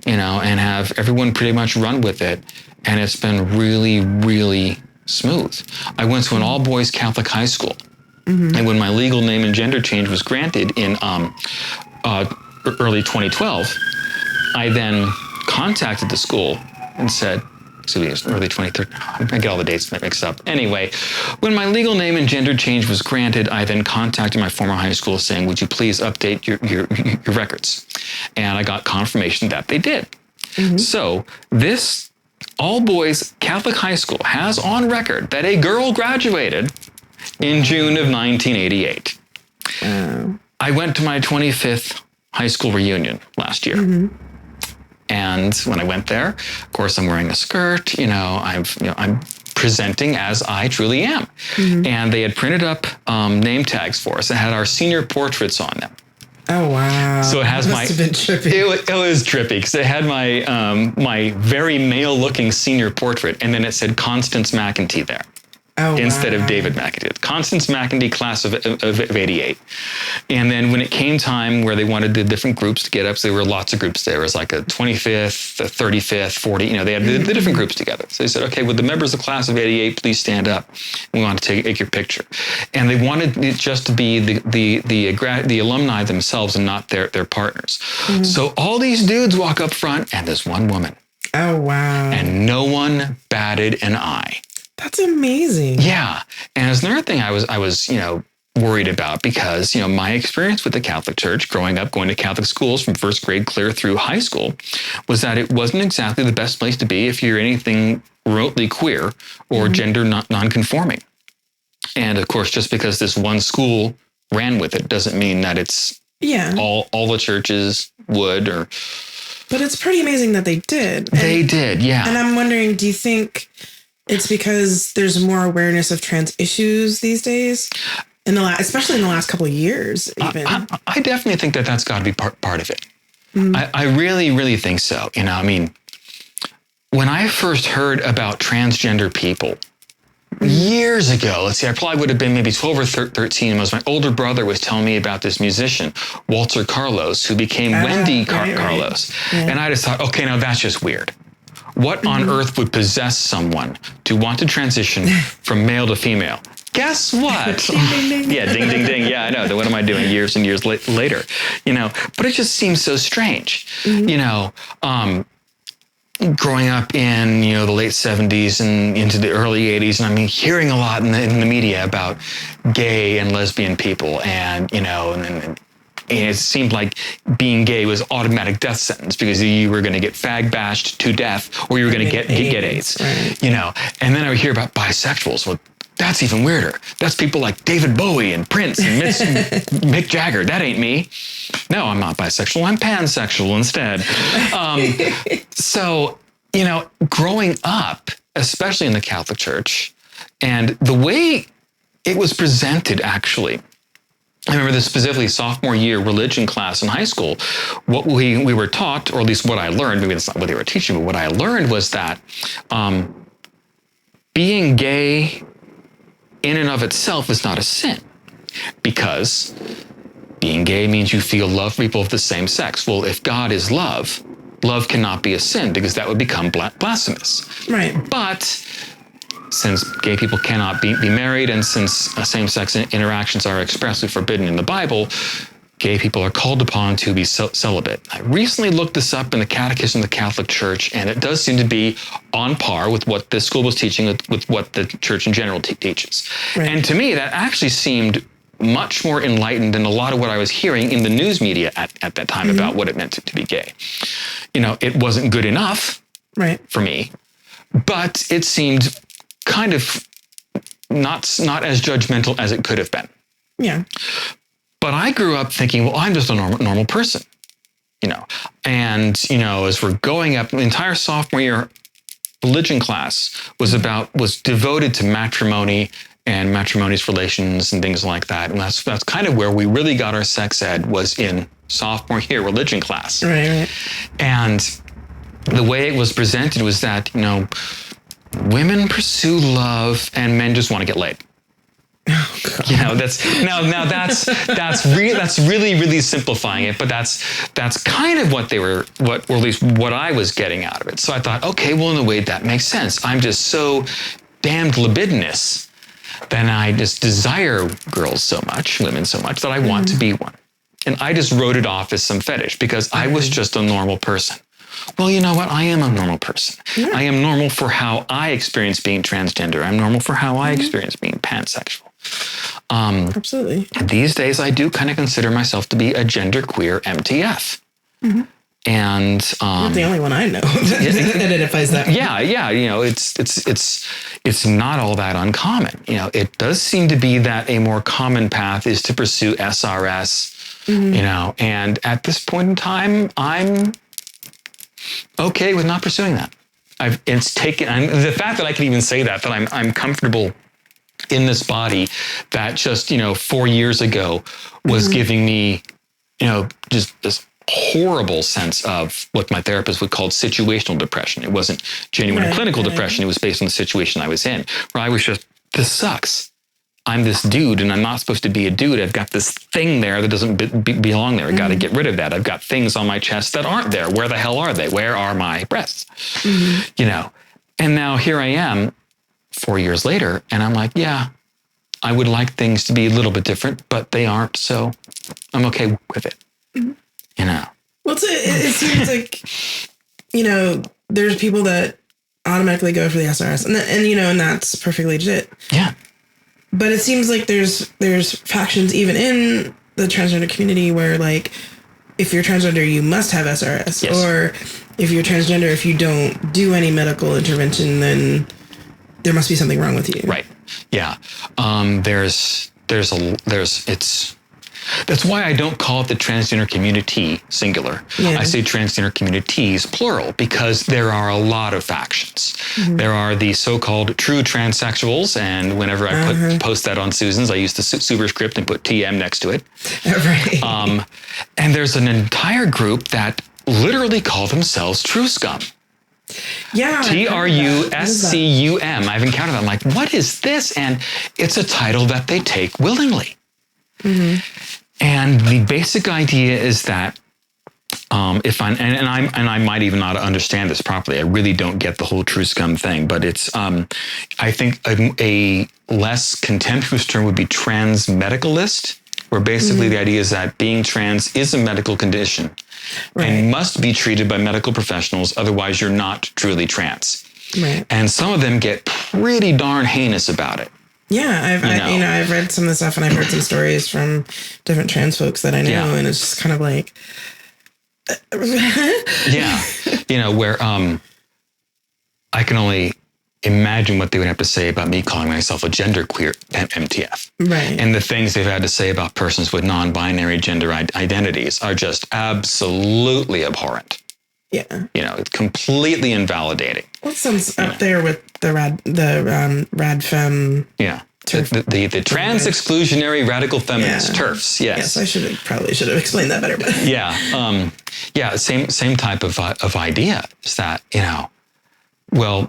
and have everyone pretty much run with it. And it's been really, really smooth. I went to an all-boys Catholic high school. Mm-hmm. And when my legal name and gender change was granted in early 2012, I then contacted the school and said, excuse me, it was early 2013. I get all the dates mixed up. Anyway, when my legal name and gender change was granted, I then contacted my former high school saying, would you please update your records? And I got confirmation that they did. Mm-hmm. So this all-boys Catholic high school has on record that a girl graduated in June of 1988. I went to my 25th high school reunion last year. Mm-hmm. And when I went there, of course, I'm wearing a skirt, I'm presenting as I truly am. Mm-hmm. And they had printed up name tags for us that had our senior portraits on them. Oh, wow. So it has must have been trippy. It was trippy because it had my very male looking senior portrait. And then it said Constance McEntee there. instead wow. of David McEntee. Constance McEntee, class of 88. And then when it came time where they wanted the different groups to get up, so there were lots of groups there. There was like a 25th, a 35th, 40, they had the different groups together. So they said, okay, would the members of class of 88 please stand up? We want to take your picture. And they wanted it just to be the alumni themselves and not their partners. So all these dudes walk up front and there's one woman. Oh, wow. And no one batted an eye. That's amazing. Yeah. And there's another thing I was, worried about because, my experience with the Catholic Church growing up, going to Catholic schools from first grade clear through high school, was that it wasn't exactly the best place to be if you're anything remotely queer or gender non-conforming. And of course, just because this one school ran with it doesn't mean that it's all the churches would or. But it's pretty amazing that they did. They did, yeah. And I'm wondering, do you think it's because there's more awareness of trans issues these days, especially in the last couple of years? Even I definitely think that's got to be part of it. I really, really think so. When I first heard about transgender people years ago, let's see, I probably would have been maybe 12 or 13. My older brother was telling me about this musician, Walter Carlos, who became Wendy Carlos. Yeah. And I just thought, okay, now that's just weird. What on earth would possess someone to want to transition from male to female? Guess what? Ding, ding, ding. Yeah, ding, ding, ding. Yeah, I know. What am I doing years and years later? But it just seems so strange. Growing up in, the late 70s and into the early 80s, and hearing a lot in the media about gay and lesbian people and it seemed like being gay was automatic death sentence because you were going to get fag bashed to death or you were going to get AIDS, right. And then I would hear about bisexuals. Well, that's even weirder. That's people like David Bowie and Prince and Mick Jagger. That ain't me. No, I'm not bisexual. I'm pansexual instead. So, growing up, especially in the Catholic Church, and the way it was presented, actually, I remember this specifically sophomore year religion class in high school. What we were taught, or at least what I learned, maybe that's not what they were teaching, but what I learned was that being gay in and of itself is not a sin, because being gay means you feel love for people of the same sex. Well, if God is love, love cannot be a sin because that would become blasphemous. Right. But since gay people cannot be married, and since same-sex interactions are expressly forbidden in the Bible, gay people are called upon to be celibate. I recently looked this up in the Catechism of the Catholic Church, and it does seem to be on par with what this school was teaching, with what the church in general teaches. Right. And to me, that actually seemed much more enlightened than a lot of what I was hearing in the news media at that time about what it meant to be gay. It wasn't good enough for me, but it seemed kind of not as judgmental as it could have been. Yeah. But I grew up thinking, well, I'm just a normal person, And, as we're going up, the entire sophomore year religion class was devoted to matrimony and matrimonious relations and things like that. And that's kind of where we really got our sex ed, was in sophomore year religion class. Right. And the way it was presented was that, women pursue love and men just want to get laid. Oh, God. That's really simplifying it, but that's kind of what or at least what I was getting out of it. So I thought, okay, well, in a way that makes sense. I'm just so damned libidinous that I just desire girls so much, women so much, that I want to be one. And I just wrote it off as some fetish because I was just a normal person. Well, you know what? I am a normal person. Yeah. I am normal for how I experience being transgender. I'm normal for how I experience being pansexual. Absolutely. These days, I do kind of consider myself to be a genderqueer MTF. Mm-hmm. And not the only one I know that identifies that. Yeah. It's not all that uncommon. It does seem to be that a more common path is to pursue SRS. And at this point in time, I'm okay with not pursuing that. The fact that I can even say that I'm comfortable in this body that just, 4 years ago was giving me, just this horrible sense of what my therapist would call situational depression. It wasn't genuine clinical depression. It was based on the situation I was in, where I was just this sucks. I'm this dude and I'm not supposed to be a dude. I've got this thing there that doesn't belong there. I got to get rid of that. I've got things on my chest that aren't there. Where the hell are they? Where are my breasts? You know, and now here I am 4 years later and I'm like, yeah, I would like things to be a little bit different, but they aren't. So I'm okay with it. You know? Well, it seems like, you know, there's people that automatically go for the SRS and you know, and that's perfectly legit. Yeah. But it seems like there's factions even in the transgender community where, like, if you're transgender, you must have SRS. Yes. Or if you're transgender, if you don't do any medical intervention, then there must be something wrong with you. Right. Yeah. That's why I don't call it the transgender community singular. Yeah. I say transgender communities plural because there are a lot of factions. There are the so-called true transsexuals, and whenever I post that on Susan's, I use the superscript and put TM next to it. Right. And there's an entire group that literally call themselves true scum. Yeah. TRUSCUM. I've encountered that. I'm like, what is this? And it's a title that they take willingly. And the basic idea is that if I might even not understand this properly. I really don't get the whole true scum thing, but it's I think a less contemptuous term would be trans medicalist, where basically the idea is that being trans is a medical condition and must be treated by medical professionals. Otherwise, you're not truly trans. Right. And some of them get pretty darn heinous about it. Yeah, I've read some of the stuff and I've heard some stories from different trans folks that I know, and it's just kind of like, yeah, you know, where I can only imagine what they would have to say about me calling myself a genderqueer MTF, right? And the things they've had to say about persons with non-binary gender identities are just absolutely abhorrent. Yeah, you know, it's completely invalidating. Well, it sounds up there with the rad femme. Yeah. The trans exclusionary radical feminist TERFs. Yes. Yes, I probably should have explained that better. But Same type of idea is that, you know, well,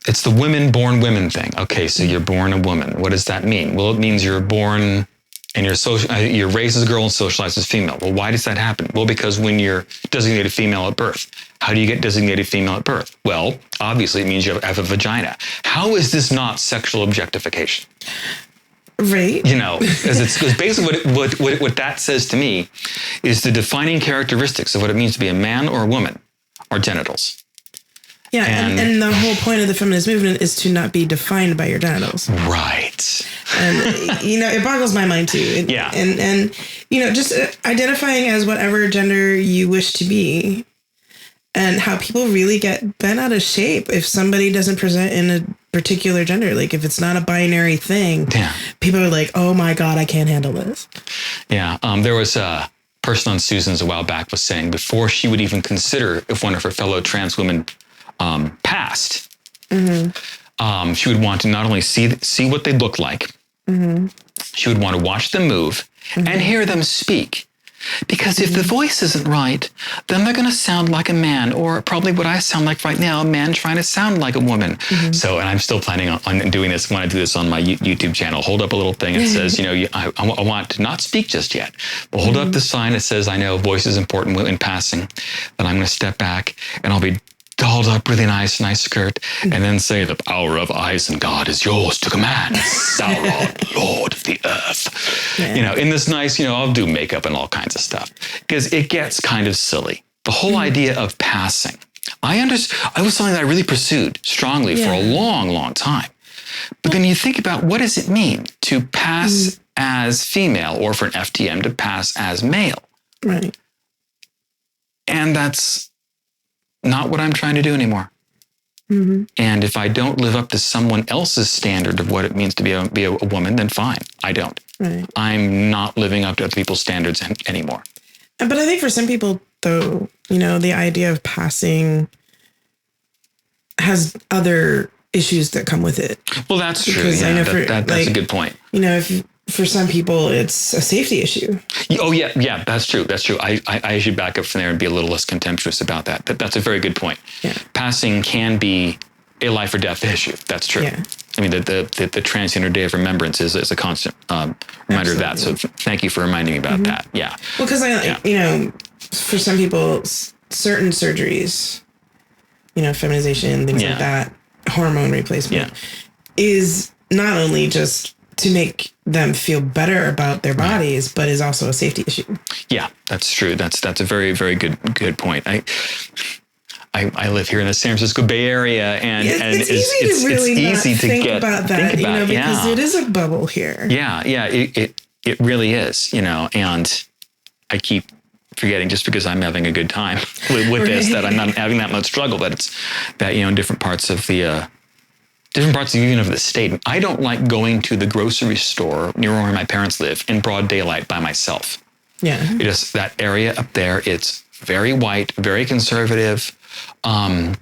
it's the women born women thing. Okay, so you're born a woman. What does that mean? Well, it means you're born and you're raised as a girl and socialized as female. Well, why does that happen? Well, because when you're designated female at birth, how do you get designated female at birth? Well, obviously it means you have a vagina. How is this not sexual objectification? Right. You know, because basically what that says to me is the defining characteristics of what it means to be a man or a woman are genitals. Yeah, and the whole point of the feminist movement is to not be defined by your genitals. Right. And, you know, it boggles my mind too. And you know, just identifying as whatever gender you wish to be, and how people really get bent out of shape if somebody doesn't present in a particular gender. Like if it's not a binary thing, people are like, oh my God, I can't handle this. Yeah. There was a person on Susan's a while back was saying before she would even consider if one of her fellow trans women passed, she would want to not only see what they look like, she would want to watch them move and hear them speak. Because if the voice isn't right, then they're going to sound like a man, or probably what I sound like right now, a man trying to sound like a woman. So, and I'm still planning on doing this when I do this on my YouTube channel. Hold up a little thing that says, you know, I want to not speak just yet. But hold up the sign that says, I know voice is important in passing. Then I'm going to step back and I'll be dolled up really nice skirt, and then say, the power of Isengard is yours to command, Sauron, Lord of the Earth. You know, in this nice, you know, I'll do makeup and all kinds of stuff. Because it gets kind of silly. The whole idea of passing. I was something that I really pursued strongly for a long, long time. But then you think about, what does it mean to pass as female, or for an FTM to pass as male? Right. And that's not what I'm trying to do anymore. And if I don't live up to someone else's standard of what it means to be a woman, then fine, I don't. Right. I'm not living up to other people's standards anymore. But I think for some people, though, you know, the idea of passing has other issues that come with it. Well, that's true. Yeah, I know that's a good point. You know, for some people, it's a safety issue. Oh, yeah, that's true. That's true. I should back up from there and be a little less contemptuous about that. That's a very good point. Yeah. Passing can be a life or death issue. That's true. I mean, the Transgender Day of Remembrance is a constant reminder of that. So thank you for reminding me about that. Yeah. Well, because you know, for some people, certain surgeries, you know, feminization, things like that, hormone replacement, is not only just to make them feel better about their bodies, but is also a safety issue. Yeah, that's true. That's a very, very good point. I live here in the San Francisco Bay Area, and it's easy to think about that, you know, because it is a bubble here. Yeah, it really is, you know, and I keep forgetting just because I'm having a good time with this that I'm not having that much struggle, but it's that, you know, in different parts of even of the state. I don't like going to the grocery store near where my parents live in broad daylight by myself. Yeah. Just that area up there, it's very white, very conservative. And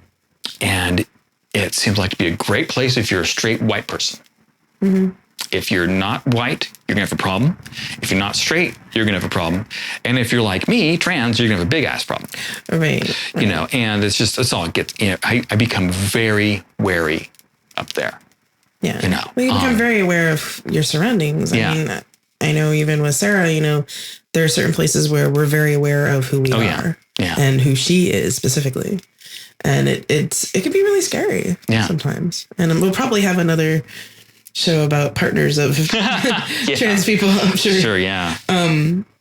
it seems like to be a great place if you're a straight white person. Mm-hmm. If you're not white, you're gonna have a problem. If you're not straight, you're gonna have a problem. And if you're like me, trans, you're gonna have a big ass problem. Right. You know, and it's all it gets, you know, I become very wary up there. Yeah. You know, well, you become very aware of your surroundings. I mean, I know even with Sarah, you know, there are certain places where we're very aware of who we are and who she is specifically. And it can be really scary sometimes. And we'll probably have another show about partners of trans people, I'm sure. Sure, yeah.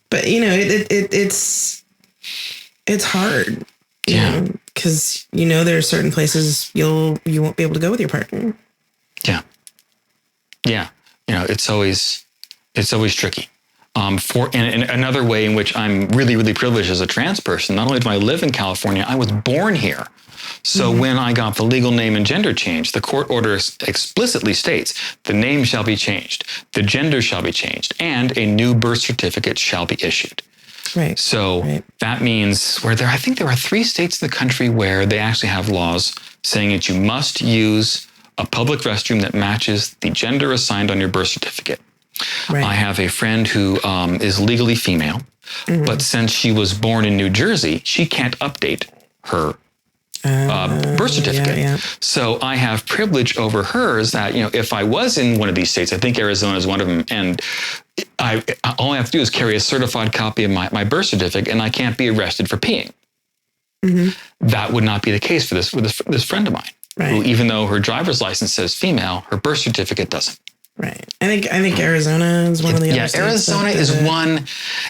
But you know, it's hard. You because you know there are certain places you won't be able to go with your partner. Yeah. Yeah. You know, it's always tricky. And another way in which I'm really, really privileged as a trans person, not only do I live in California, I was born here. So when I got the legal name and gender change, the court order explicitly states the name shall be changed, the gender shall be changed, and a new birth certificate shall be issued. Right. So that means I think there are 3 states in the country where they actually have laws saying that you must use a public restroom that matches the gender assigned on your birth certificate. Right. I have a friend who is legally female, but since she was born in New Jersey, she can't update her birth certificate. So I have privilege over hers that, you know, if I was in one of these states, I think Arizona is one of them, and all I have to do is carry a certified copy of my birth certificate, and I can't be arrested for peeing. That would not be the case for this friend of mine, who, even though her driver's license says female, her birth certificate doesn't. Right. I think Arizona is one of the other states. Yeah, Arizona is one,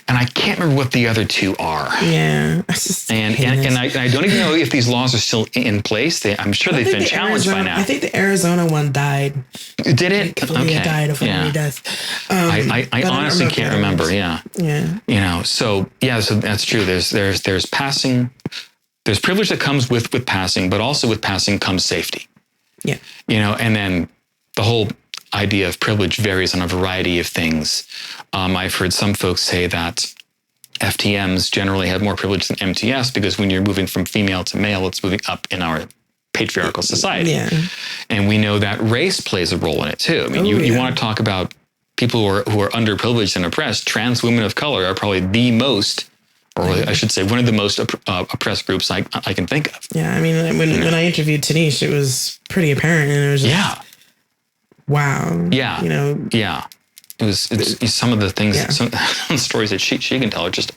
and I can't remember what the other 2 are. Yeah. And I don't even know if these laws are still in place. I'm sure they've been challenged by now. I think the Arizona one died. Did it? Okay. Died of a death. I honestly can't remember. Yeah. Yeah. You know, so that's true. There's passing. There's privilege that comes with passing, but also with passing comes safety. Yeah. You know, and then the whole idea of privilege varies on a variety of things. I've heard some folks say that FTMs generally have more privilege than MTS because when you're moving from female to male, it's moving up in our patriarchal society. Yeah. And we know that race plays a role in it too. I mean, you want to talk about people who are underprivileged and oppressed. Trans women of color are probably the most, or I should say, one of the most oppressed groups I can think of. Yeah, I mean, when I interviewed Tanish, it was pretty apparent, and it was just, wow. Yeah. You know. Yeah. It's some of the things, some stories that she can tell are just,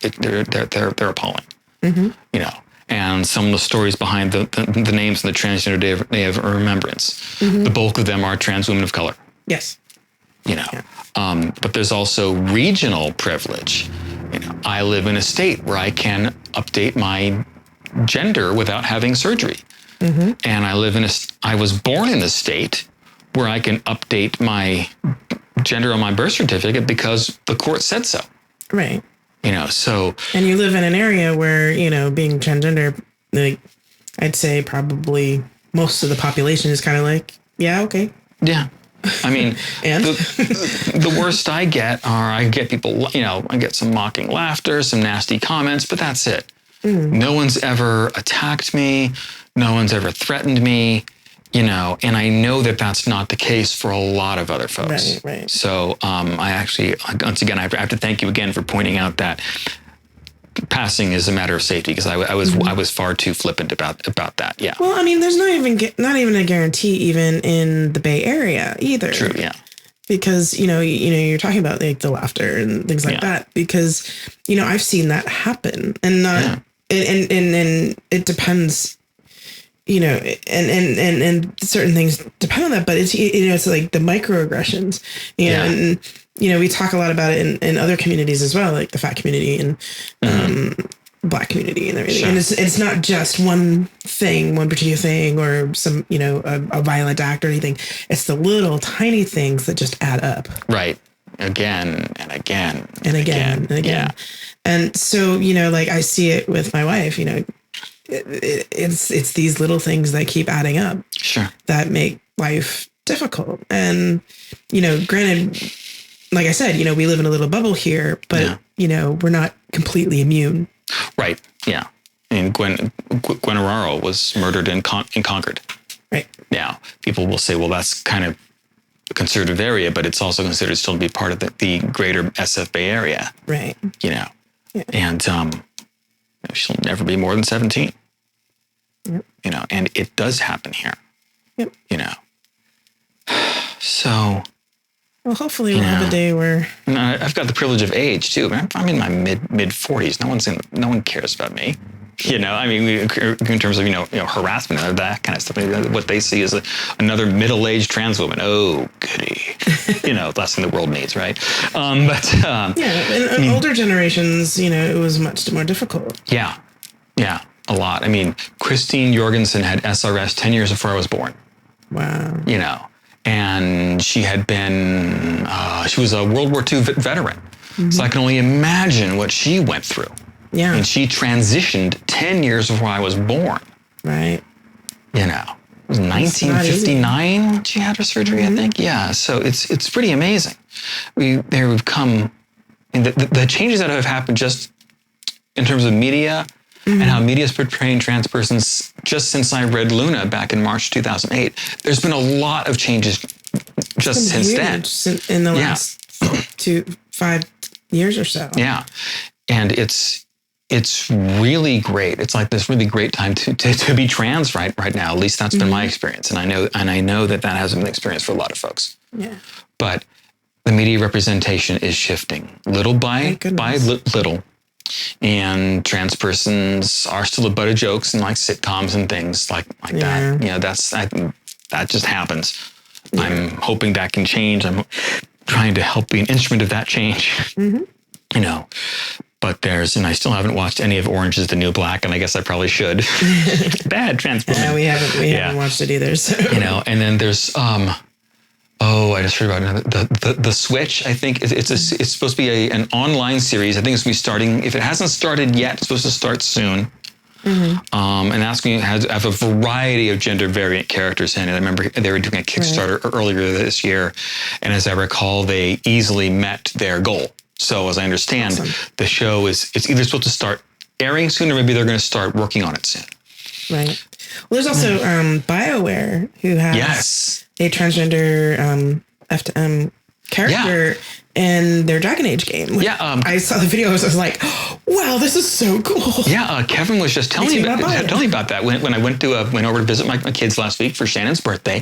they're appalling. Mm-hmm. You know, and some of the stories behind the names in the Transgender Day of Remembrance, the bulk of them are trans women of color. Yes. You know, but there's also regional privilege. You know, I live in a state where I can update my gender without having surgery. Mm-hmm. And I was born in a state where I can update my gender on my birth certificate because the court said so. Right. You know, so. And you live in an area where, you know, being transgender, like, I'd say probably most of the population is kind of like, yeah, okay. Yeah. I mean, and the worst I get people, you know, I get some mocking laughter, some nasty comments, but that's it. No one's ever attacked me. No one's ever threatened me, you know, and I know that that's not the case for a lot of other folks. Right. So I actually, once again, I have to thank you again for pointing out that passing is a matter of safety because I was far too flippant about that. Yeah. Well, I mean, there's not even a guarantee even in the Bay Area either. True. Yeah. Because you're talking about like the laughter and things like that. Because I've seen that happen, and not and it depends. And certain things depend on that, but it's like the microaggressions, and we talk a lot about it in other communities as well, like the fat community and Black community and everything. Sure. And it's not just one particular thing, or some a violent act or anything. It's the little tiny things that just add up. Right. Again and again and again. Yeah. And so like I see it with my wife. It's these little things that keep adding up. Sure. That make life difficult. And, granted, like I said, we live in a little bubble here, but, we're not completely immune. Right. Yeah. And Gwen Araro was murdered in Concord. Right. Now, people will say, well, that's kind of a conservative area, but it's also considered still to be part of the greater SF Bay Area. Right. Yeah. And, she'll never be more than 17. Yep. And it does happen here. Yep. So. Well, hopefully we'll have a day where. I've got the privilege of age too. I'm in my mid 40s. No one cares about me. I mean, in terms of harassment and that kind of stuff. What they see is another middle-aged trans woman. Oh, goody. Last thing the world needs, right? In older generations, it was much more difficult. Yeah, a lot. I mean, Christine Jorgensen had SRS 10 years before I was born. Wow. And she had been, she was a World War II veteran. Mm-hmm. So I can only imagine what she went through. Yeah. And she transitioned 10 years before I was born. Right. It was 1959 she had her surgery, I think. Yeah. So it's pretty amazing. We've come, and the changes that have happened just in terms of media and how media is portraying trans persons just since I read Luna back in March 2008. There's been a lot of changes just since then. In the last 5 years or so. Yeah. And it's really great. It's like this really great time to be trans right now. At least that's been my experience. And I know that hasn't been the experience for a lot of folks. Yeah. But the media representation is shifting little by little. And trans persons are still a butt of jokes and like sitcoms and things like that. That just happens. Yeah. I'm hoping that can change. I'm trying to help be an instrument of that change. Mm-hmm. But and I still haven't watched any of Orange is the New Black, and I guess I probably should. Bad trans women. Yeah, we haven't watched it either. So. And then there's I just heard about it. The Switch. I think it's supposed to be an online series. I think it's going to be starting. If it hasn't started yet, it's supposed to start soon. Mm-hmm. And that's going to have a variety of gender variant characters in it. I remember they were doing a Kickstarter earlier this year, and as I recall, they easily met their goal. So as I understand, the show it's either supposed to start airing soon, or maybe they're going to start working on it soon. Right. Well, there's also BioWare, who has a transgender F2M character in their Dragon Age game. I saw the video. I was like, wow, this is so cool. Yeah, Kevin was just telling me about that. When I went over to visit my kids last week for Shannon's birthday,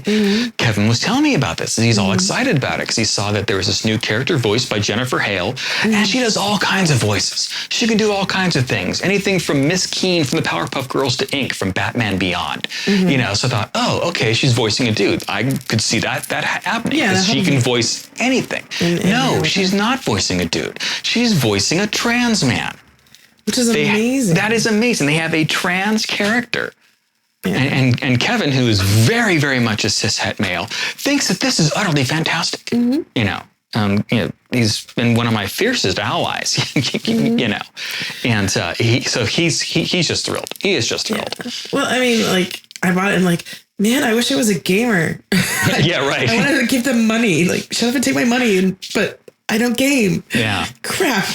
Kevin was telling me about this. And he's all excited about it because he saw that there was this new character voiced by Jennifer Hale, and she does all kinds of voices. She can do all kinds of things. Anything from Miss Keene from the Powerpuff Girls to Ink from Batman Beyond. So I thought, oh, okay, she's voicing a dude. I could see that happening because she can voice anything. No, she's not voicing a dude. She's voicing a trans man. Which is amazing. That is amazing. They have a trans character. Yeah. And Kevin, who is very, very much a cishet male, thinks that this is utterly fantastic. He's been one of my fiercest allies, and he's just thrilled. He is just thrilled. Yeah. Well, I mean, like, I bought it and like, man, I wish I was a gamer. Yeah, right. I wanted to give them money. Like, shut up and take my money, but I don't game. Yeah. Crap.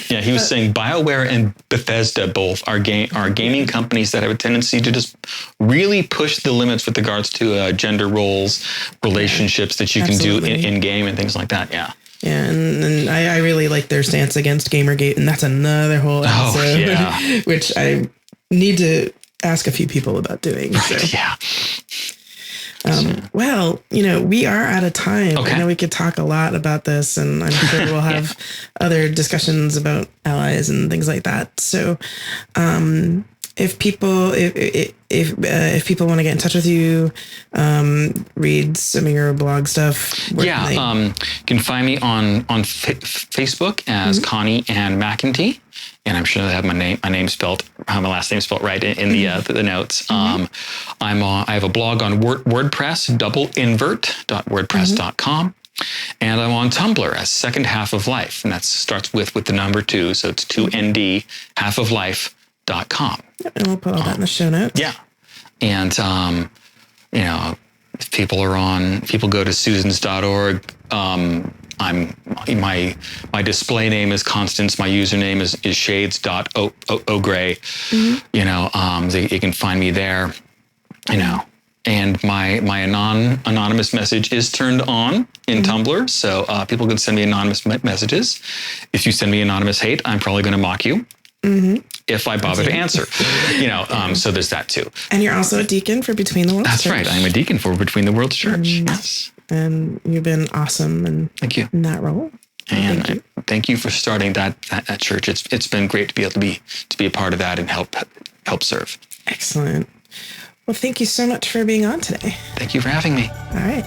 Yeah, he was saying BioWare and Bethesda both are gaming companies that have a tendency to just really push the limits with regards to gender roles, relationships that you can do in game and things like that. Yeah. Yeah, and I really like their stance against Gamergate, and that's another whole episode, which I need to ask a few people about doing. Right, so. yeah. Well, we are out of time. Okay. I know we could talk a lot about this, and I'm sure we'll have other discussions about allies and things like that. So, if people want to get in touch with you, read some of your blog stuff. You can find me on Facebook as Connie and McEntee, and I'm sure they have my name spelled, my last name spelled right in the notes. I have a blog on WordPress, doubleinvert.wordpress.com. And I'm on Tumblr as Second Half of Life, and that starts with the number 2, so it's 2ND halfoflife.com. And we'll put all that in the show notes. Yeah. And, if people go to susans.org. My display name is Constance. My username is shades.ogray. You can find me there, and my anonymous message is turned on in Tumblr. So people can send me anonymous messages. If you send me anonymous hate, I'm probably going to mock you. If I bother to answer, so there's that too. And you're also a deacon for Between the Worlds That's Church. right. I'm a deacon for Between the Worlds Church. Yes. And you've been awesome thank you in that role. And thank you for starting that church. It's been great to be able to be a part of that and help serve. Excellent. Well, thank you so much for being on today. Thank you for having me. All right.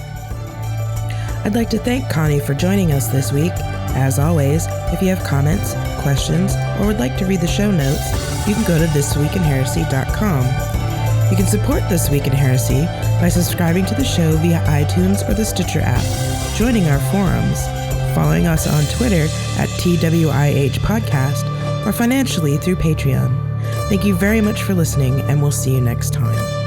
I'd like to thank Connie for joining us this week. As always, if you have comments, questions, or would like to read the show notes, you can go to thisweekinheresy.com. You can support This Week in Heresy by subscribing to the show via iTunes or the Stitcher app, joining our forums, following us on Twitter at TWIH Podcast, or financially through Patreon. Thank you very much for listening, and we'll see you next time.